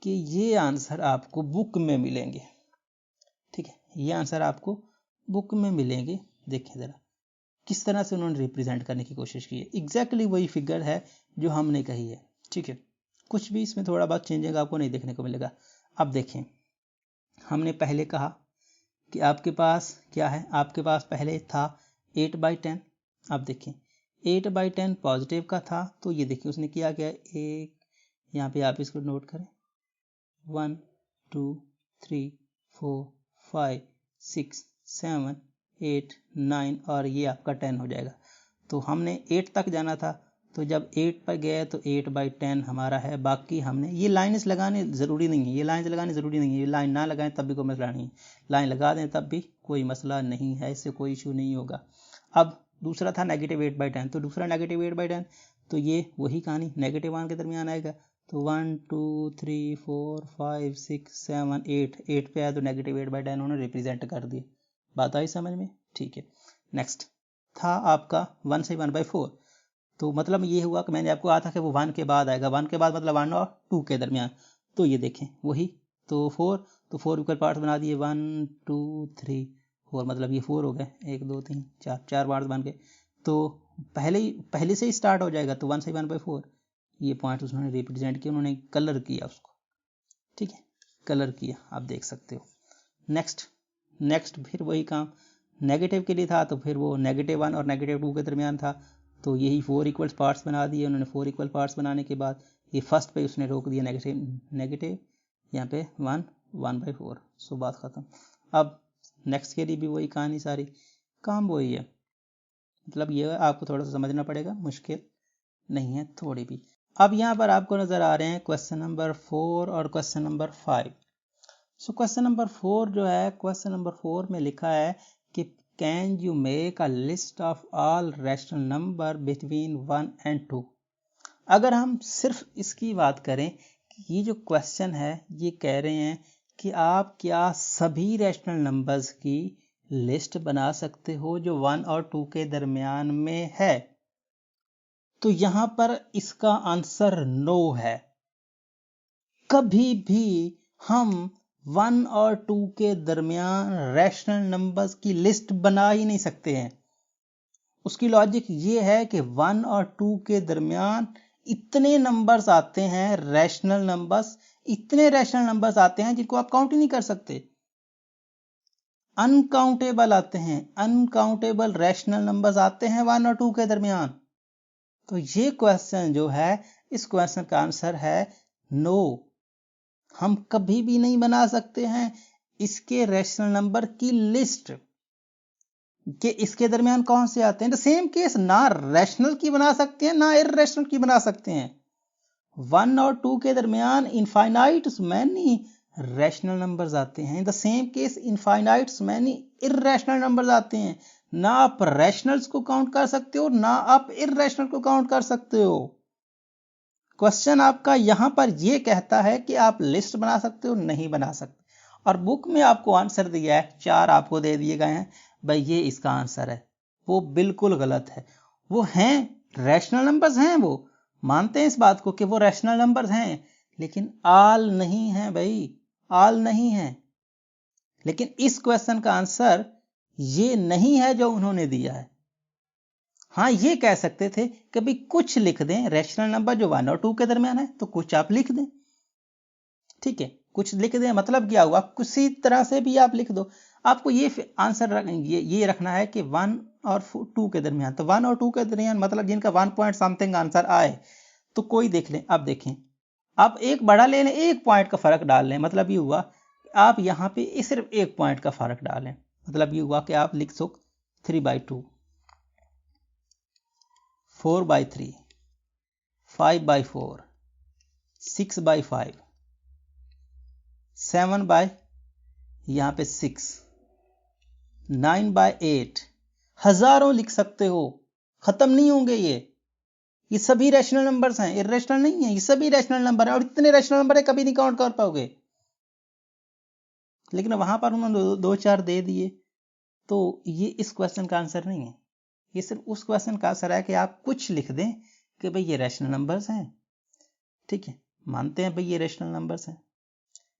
कि ये आंसर आपको बुक में मिलेंगे, ठीक है। ये आंसर आपको बुक में मिलेंगे। देखिए ज़रा किस तरह से उन्होंने रिप्रेजेंट करने की कोशिश की है। एग्जैक्टली वही फिगर है जो हमने कही है, ठीक है। कुछ भी इसमें थोड़ा बहुत चेंजिंग आपको नहीं देखने को मिलेगा। अब देखें, हमने पहले कहा कि आपके पास क्या है, आपके पास पहले था 8/10। अब देखें 8/10 पॉजिटिव का था, तो ये देखिए उसने किया क्या, एक यहाँ पे आप इसको नोट करें, 1 2 3 4 5 6 7 8 9 और ये आपका 10 हो जाएगा। तो हमने 8 तक जाना था, तो जब 8 पर गए तो 8/10 हमारा है। बाकी हमने ये लाइन्स लगाने ज़रूरी नहीं है, ये लाइन्स लगाने ज़रूरी नहीं है, ये लाइन ना लगाएं तब भी कोई मसला नहीं है, लाइन लगा दें तब भी कोई मसला नहीं है, इससे कोई इशू नहीं होगा। अब दूसरा था -8/10, तो दूसरा -8/10, तो ये वही कहानी -1 के दरमियान आएगा। तो 1 2 3 4 5 6 7 8 पे आया तो -8/10 उन्होंने रिप्रेजेंट कर दिया। बात आई समझ में, ठीक है। नेक्स्ट था आपका 1 से 1/4, तो मतलब ये हुआ कि मैंने आपको कहा था कि वो 1 के बाद आएगा, 1 के बाद मतलब 1 और 2 के दरमियान, तो ये देखें वही, तो 4 इक्वल पार्ट्स बना दिए, 1 2 3 4, मतलब ये 4 हो गए, 1 2 3 4 पार्ट्स बन गए। तो पहले से ही स्टार्ट हो जाएगा, तो 1 से 1/4 ये पॉइंट उन्होंने रिप्रेजेंट किया, उन्होंने कलर किया उसको, ठीक है, कलर किया, आप देख सकते हो। नेक्स्ट फिर वही काम, नेगेटिव के लिए था तो फिर वो -1 और -2 के दरमियान था, तो यही 4 इक्वल पार्ट्स बना दिए उन्होंने। 4 इक्वल पार्ट्स बनाने के बाद ये फर्स्ट पे उसने रोक दिया नेगेटिव, यहाँ पे 1/4, सो बात ख़त्म। अब नेक्स्ट के लिए भी वही कहानी, सारी काम वही है, मतलब ये आपको थोड़ा सा समझना पड़ेगा, मुश्किल नहीं है थोड़ी भी। अब यहाँ पर आपको नज़र आ रहे हैं क्वेश्चन नंबर 4 और question number 5। So question number 4 जो है, क्वेश्चन नंबर 4 में लिखा है कि can you make a list of all rational number between 1 and 2। अगर हम सिर्फ इसकी बात करें कि ये जो क्वेश्चन है ये कह रहे हैं कि आप क्या सभी रैशनल नंबर्स की लिस्ट बना सकते हो जो 1 और 2 के दरमियान में है, तो यहां पर इसका आंसर नो है। कभी भी हम 1 और 2 के दरमियान रैशनल नंबर्स की लिस्ट बना ही नहीं सकते हैं। उसकी लॉजिक ये है कि 1 और 2 के दरमियान इतने नंबर्स आते हैं, रैशनल नंबर्स, इतने रैशनल नंबर्स आते हैं जिनको आप काउंट ही नहीं कर सकते, अनकाउंटेबल आते हैं, अनकाउंटेबल रैशनल नंबर्स आते हैं 1 और 2 के दरमियान। तो ये क्वेश्चन जो है, इस क्वेश्चन का आंसर है नो। हम कभी भी नहीं बना सकते हैं इसके रैशनल नंबर की लिस्ट कि इसके दरमियान कौन से आते हैं। द सेम केस, ना रैशनल की बना सकते हैं ना इररेशनल की बना सकते हैं। 1 और 2 के दरमियान इनफाइनाइट मैनी रैशनल नंबर्स आते हैं। The same case infinite many irrational numbers आते हैं। ना आप रैशनल्स को काउंट कर सकते हो ना आप इररेशनल को काउंट कर सकते हो। क्वेश्चन आपका यहां पर यह कहता है कि आप लिस्ट बना सकते हो, नहीं बना सकते, और बुक में आपको आंसर दिया है, 4 आपको दे दिए गए हैं, भाई ये इसका आंसर है। वो बिल्कुल गलत है। वो हैं रैशनल नंबर्स हैं, वो मानते हैं इस बात को कि वो रैशनल नंबर्स हैं, लेकिन आल नहीं है भाई, आल नहीं है। लेकिन इस क्वेश्चन का आंसर ये नहीं है जो उन्होंने दिया है। हाँ, ये कह सकते थे कि भाई कुछ लिख दें रैशनल नंबर जो 1 और 2 के दरमियान है, तो कुछ आप लिख दें, ठीक है, कुछ लिख दें, मतलब क्या हुआ, किसी तरह से भी आप लिख दो। आपको ये आंसर ये रखना है कि 1 और 2 के दरमियान, तो 1 और 2 के दरमियान मतलब जिनका 1 पॉइंट समथिंग आंसर आए, तो कोई देख लें। अब देखें, आप एक बड़ा ले लें, 1 पॉइंट का फर्क डाल लें, मतलब ये हुआ आप यहाँ पे सिर्फ 1 पॉइंट का फर्क डालें, मतलब ये हुआ कि आप लिख सो 3/2, 4/3, 5/4, 6/5, 7/ यहाँ पे 6, 9/8, हजारों लिख सकते हो, खत्म नहीं होंगे ये। ये सभी रैशनल नंबर्स हैं, इर्रेशनल नहीं है, ये सभी रैशनल नंबर है, और इतने रैशनल नंबर है कभी नहीं काउंट कर पाओगे। लेकिन वहां पर उन्होंने दो चार दे दिए, तो ये इस क्वेश्चन का आंसर नहीं है। ये सिर्फ उस क्वेश्चन का आंसर है कि आप कुछ लिख दें कि भाई ये रैशनल नंबर्स हैं, ठीक है, मानते हैं भाई ये रैशनल नंबर्स हैं,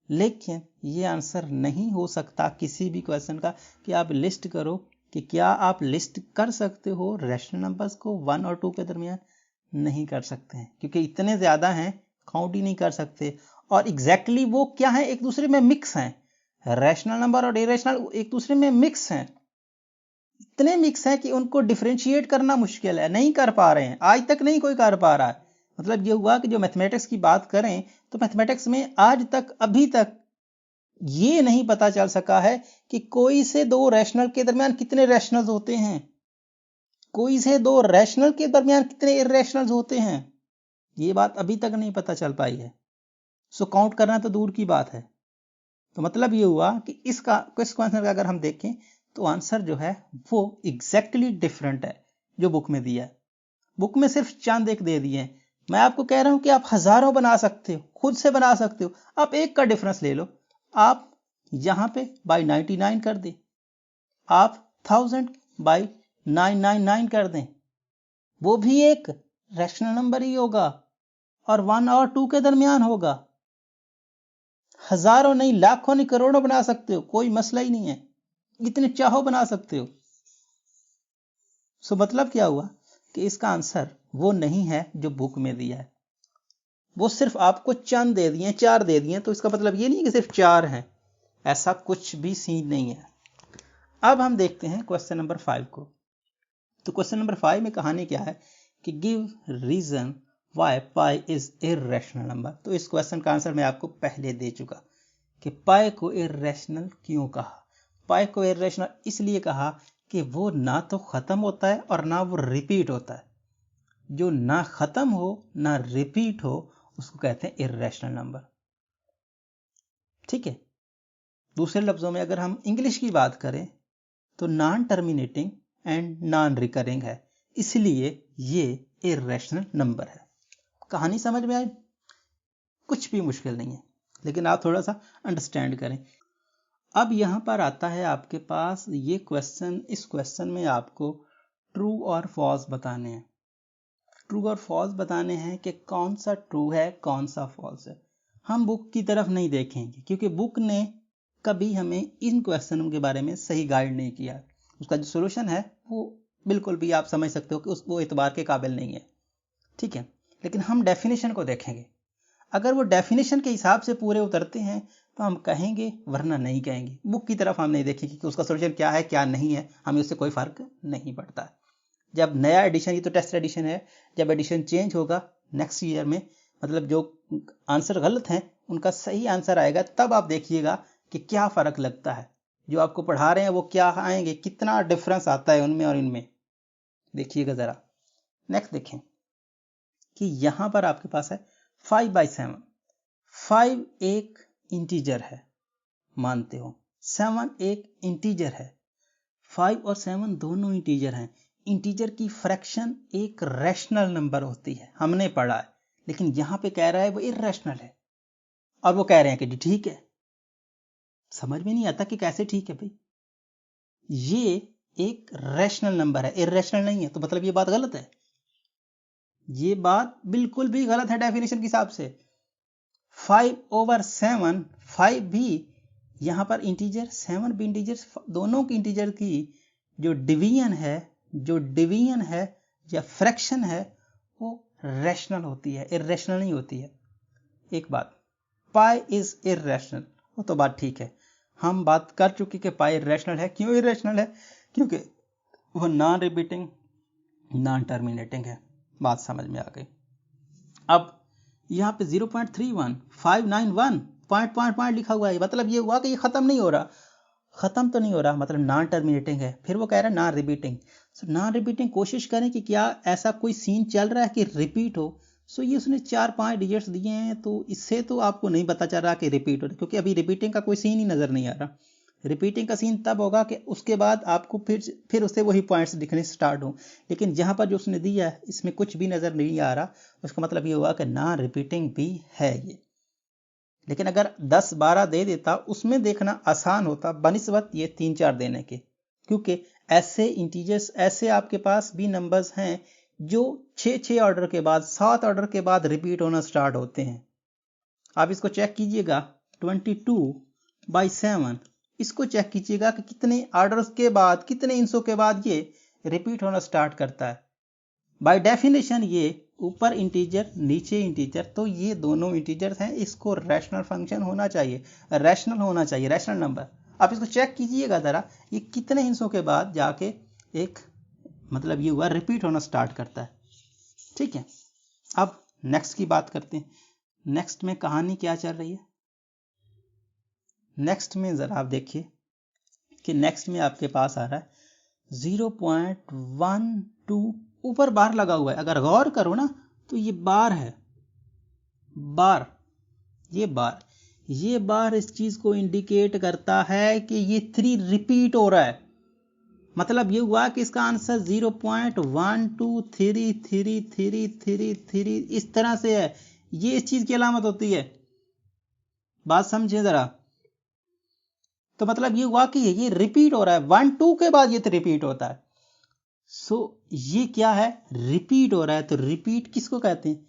लेकिन ये आंसर नहीं हो सकता किसी भी क्वेश्चन का कि आप लिस्ट करो कि क्या आप लिस्ट कर सकते हो रैशनल नंबर्स को 1 और 2 के दरमियान। नहीं कर सकते हैं, क्योंकि इतने ज्यादा हैं, काउंट ही नहीं कर सकते। और एग्जैक्टली वो क्या है, एक दूसरे में मिक्स हैं, रैशनल नंबर और इरेशनल एक दूसरे में मिक्स हैं, इतने मिक्स हैं कि उनको डिफरेंशिएट करना मुश्किल है, नहीं कर पा रहे हैं, आज तक नहीं कोई कर पा रहा है। मतलब ये हुआ कि जो मैथमेटिक्स की बात करें तो मैथमेटिक्स में आज तक अभी तक ये नहीं पता चल सका है कि कोई से दो रैशनल के दरमियान कितने रैशनल्स होते हैं, कोई से दो रैशनल के दरमियान कितने इर्रेशनल्स होते हैं, ये बात अभी तक नहीं पता चल पाई है। सो काउंट करना तो दूर की बात है। तो मतलब ये हुआ कि इसका क्वेश्चन का अगर हम देखें तो आंसर जो है वो एग्जैक्टली डिफरेंट है जो बुक में दिया है। बुक में सिर्फ चंद एक दे दिए हैं, मैं आपको कह रहा हूं कि आप हजारों बना सकते हो, खुद से बना सकते हो। आप एक का डिफरेंस ले लो, आप यहां पे बाई 99 कर दें, आप 1000 बाई 999 कर दें, वो भी एक रैशनल नंबर ही होगा और 1 और 2 के दरमियान होगा। हजारों नहीं, लाखों नहीं, करोड़ों बना सकते हो, कोई मसला ही नहीं है, इतने चाहो बना सकते हो। सो मतलब क्या हुआ कि इसका आंसर वो नहीं है जो बुक में दिया है, वो सिर्फ आपको चंद दे दिए, 4 दे दिए, तो इसका मतलब ये नहीं कि सिर्फ 4 हैं, ऐसा कुछ भी सीन नहीं है। अब हम देखते हैं क्वेश्चन नंबर 5 को। तो क्वेश्चन नंबर 5 में कहानी क्या है कि give reason why pi is irrational number. तो इस क्वेश्चन का आंसर मैं आपको पहले दे चुका कि पाई को इर्रेशनल क्यों कहा। पाई को इर्रेशनल इसलिए कहा कि वो ना तो खत्म होता है और ना वो रिपीट होता है। जो ना खत्म हो ना रिपीट हो उसको कहते हैं इर्रेशनल नंबर, ठीक है। दूसरे लफ्जों में अगर हम इंग्लिश की बात करें तो non terminating and non recurring है, इसलिए ये इर्रेशनल नंबर है। कहानी समझ में आई? कुछ भी मुश्किल नहीं है, लेकिन आप थोड़ा सा अंडरस्टैंड करें। अब यहां पर आता है आपके पास ये क्वेश्चन, इस क्वेश्चन में आपको ट्रू और फॉल्स बताने हैं। ट्रू और फॉल्स बताने हैं कि कौन सा ट्रू है कौन सा फॉल्स है। हम बुक की तरफ नहीं देखेंगे क्योंकि बुक ने कभी हमें इन क्वेश्चनों के बारे में सही गाइड नहीं किया। उसका जो सोल्यूशन है वो बिल्कुल भी आप समझ सकते हो कि वो इतबार के काबिल नहीं है, ठीक है। लेकिन हम डेफिनेशन को देखेंगे, अगर वो डेफिनेशन के हिसाब से पूरे उतरते हैं तो हम कहेंगे, वरना नहीं कहेंगे। बुक की तरफ हम नहीं देखेंगे कि उसका सोल्यूशन क्या है क्या नहीं है, हमें उससे कोई फर्क नहीं पड़ता। जब नया एडिशन, ये तो टेस्ट एडिशन है, जब एडिशन चेंज होगा नेक्स्ट ईयर में, मतलब जो आंसर गलत हैं उनका सही आंसर आएगा, तब आप देखिएगा कि क्या फर्क लगता है। जो आपको पढ़ा रहे हैं वो क्या आएंगे, कितना डिफरेंस आता है उनमें और इनमें, देखिएगा जरा। नेक्स्ट देखें कि यहां पर आपके पास है 5/7। 5 एक इंटीजर है, मानते हो, 7 एक इंटीजर है। 5 और 7 दोनों इंटीजर हैं। इंटीजर की फ्रैक्शन एक रैशनल नंबर होती है, हमने पढ़ा है, लेकिन यहां पे कह रहा है वो इर्रेशनल है, और वो कह रहे हैं कि जी ठीक है। समझ में नहीं आता कि कैसे ठीक है भाई, ये एक रैशनल नंबर है, इर्रेशनल नहीं है, तो मतलब ये बात गलत है। ये बात बिल्कुल भी गलत है डेफिनेशन के हिसाब से। 5/7, 5 भी यहां पर इंटीजर, 7 भी इंटीजर, दोनों की इंटीजर की जो डिवीजन है या फ्रैक्शन है वो रैशनल होती है, इर्रेशनल नहीं होती है। एक बात, पाई इज इर्रेशनल, वो तो बात ठीक है, हम बात कर चुके कि पाई इर्रेशनल है। क्यों इर्रेशनल है? क्योंकि वो नॉन रिपीटिंग नॉन टर्मिनेटिंग है। बात समझ में आ गई। अब यहाँ पे 0.31 591 पॉइंट लिखा हुआ है, मतलब ये हुआ कि ये खत्म नहीं हो रहा। खत्म तो नहीं हो रहा, मतलब नॉन टर्मिनेटिंग है। फिर वो कह रहा है non repeating. So non repeating, कोशिश करें कि क्या ऐसा कोई सीन चल रहा है कि रिपीट हो। सो ये उसने 4-5 डिजिट्स दिए हैं, तो इससे तो आपको नहीं पता चल रहा कि रिपीट हो रहा, क्योंकि अभी रिपीटिंग का कोई सीन ही नजर नहीं आ रहा। रिपीटिंग का सीन तब होगा कि उसके बाद आपको फिर उससे वही पॉइंट्स दिखने स्टार्ट हो, लेकिन जहां पर जो उसने दिया है इसमें कुछ भी नजर नहीं आ रहा, उसका मतलब ये हुआ कि नॉन रिपीटिंग भी है ये। लेकिन अगर 10-12 दे देता उसमें देखना आसान होता बनिस्बत ये 3-4 देने के, क्योंकि ऐसे इंटीजर्स, ऐसे आपके पास भी नंबर्स हैं जो 6-6 ऑर्डर के बाद, 7 ऑर्डर के बाद रिपीट होना स्टार्ट होते हैं। आप इसको चेक कीजिएगा 22/7, इसको चेक कीजिएगा कि कितने ऑर्डर्स के बाद, कितने इंसों के बाद ये रिपीट होना स्टार्ट करता है। बाय डेफिनेशन ये ऊपर इंटीजर नीचे इंटीजर, तो ये दोनों इंटीजर्स हैं, इसको रैशनल फंक्शन होना चाहिए, रैशनल होना चाहिए, रैशनल नंबर। आप इसको चेक कीजिएगा जरा, ये कितने हिस्सों के बाद जाके एक मतलब ये हुआ रिपीट होना स्टार्ट करता है। ठीक है, अब नेक्स्ट की बात करते हैं। नेक्स्ट में कहानी क्या चल रही है? नेक्स्ट में जरा आप देखिए कि नेक्स्ट में आपके पास आ रहा है 0.12, ऊपर बार लगा हुआ है। अगर गौर करो ना तो ये बार है, बार, ये बार इस चीज को इंडिकेट करता है कि ये 3 रिपीट हो रहा है। मतलब ये हुआ कि इसका आंसर 0.12333333 इस तरह से है। ये इस चीज की अलामत होती है, बात समझे जरा। तो मतलब ये हुआ कि ये रिपीट हो रहा है, 1-2 के बाद ये रिपीट होता है। ये क्या है? रिपीट हो रहा है। तो रिपीट किसको कहते हैं?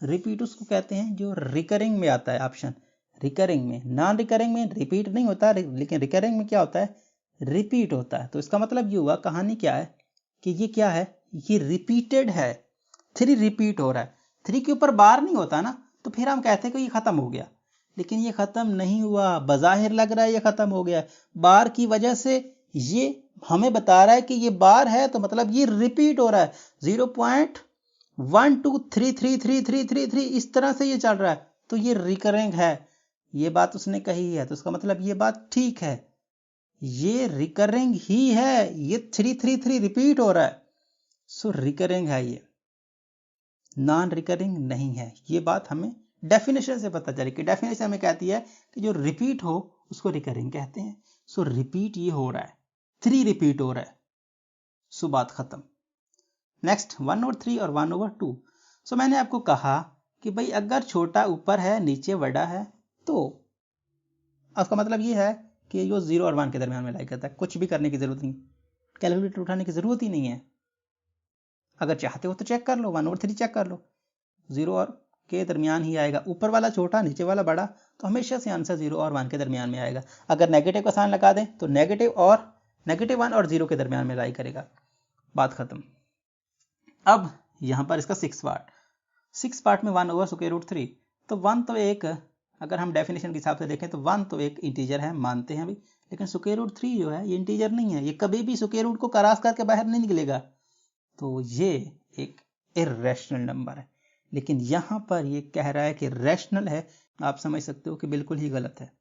रिपीट उसको कहते हैं जो रिकरिंग में आता है। ऑप्शन रिकरिंग में, नॉन रिकरिंग में रिपीट नहीं होता, लेकिन रिकरिंग में क्या होता है? रिपीट होता है। तो इसका मतलब ये हुआ, कहानी क्या है कि ये क्या है? ये रिपीटेड है, 3 रिपीट हो रहा है। 3 के ऊपर बार नहीं होता ना, तो फिर हम कहते हैं कि ये खत्म हो गया, लेकिन ये खत्म नहीं हुआ। बज़ाहिर लग रहा है ये खत्म हो गया, बार की वजह से ये हमें बता रहा है कि ये बार है, तो मतलब ये रिपीट हो रहा है। 0.12333333 इस तरह से ये चल रहा है, तो ये रिकरिंग है। ये बात उसने कही है, तो इसका मतलब ये बात ठीक है, ये रिकरिंग ही है, ये 333 रिपीट हो रहा है। सो रिकरिंग है, ये नॉन रिकरिंग नहीं है। ये बात हमें डेफिनेशन से पता चली कि डेफिनेशन हमें कहती है कि जो रिपीट हो उसको रिकरिंग कहते हैं। सो रिपीट ये हो रहा है, 3 रिपीट हो रहा है। सो बात खत्म। नेक्स्ट 1/3 और 1/2। सो मैंने आपको कहा कि भाई अगर छोटा ऊपर है नीचे बड़ा है, तो उसका मतलब ये है कि जो 0 और 1 के दरमियान में लाई करता है। कुछ भी करने की जरूरत नहीं, कैलकुलेटर उठाने की जरूरत ही नहीं है। अगर चाहते हो तो चेक कर लो, 1/3 चेक कर लो, 0 और के दरमियान ही आएगा। ऊपर वाला छोटा नीचे वाला बड़ा, तो हमेशा से आंसर 0 और 1 के दरमियान में आएगा। अगर नेगेटिव का साइन लगा दें तो नेगेटिव 1 और 0 के दरमियान में लाई करेगा। बात खत्म। अब यहां पर इसका 6 पार्ट में 1/√3। तो 1 तो एक, अगर हम डेफिनेशन के हिसाब से देखें तो 1 तो एक इंटीजर है, मानते हैं अभी, लेकिन √3 जो है ये इंटीजर नहीं है, ये कभी भी √√ को क्रॉस करके बाहर नहीं निकलेगा, तो ये एक इर्रेशनल नंबर है। लेकिन यहां पर ये कह रहा है कि रैशनल है। आप समझ सकते हो कि बिल्कुल ही गलत है।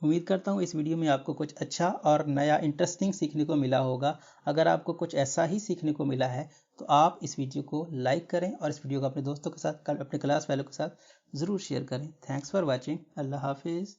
उम्मीद करता हूँ इस वीडियो में आपको कुछ अच्छा और नया इंटरेस्टिंग सीखने को मिला होगा। अगर आपको कुछ ऐसा ही सीखने को मिला है तो आप इस वीडियो को लाइक करें और इस वीडियो को अपने दोस्तों के साथ, अपने क्लास वालों के साथ ज़रूर शेयर करें। Thanks for watching. अल्लाह हाफिज़।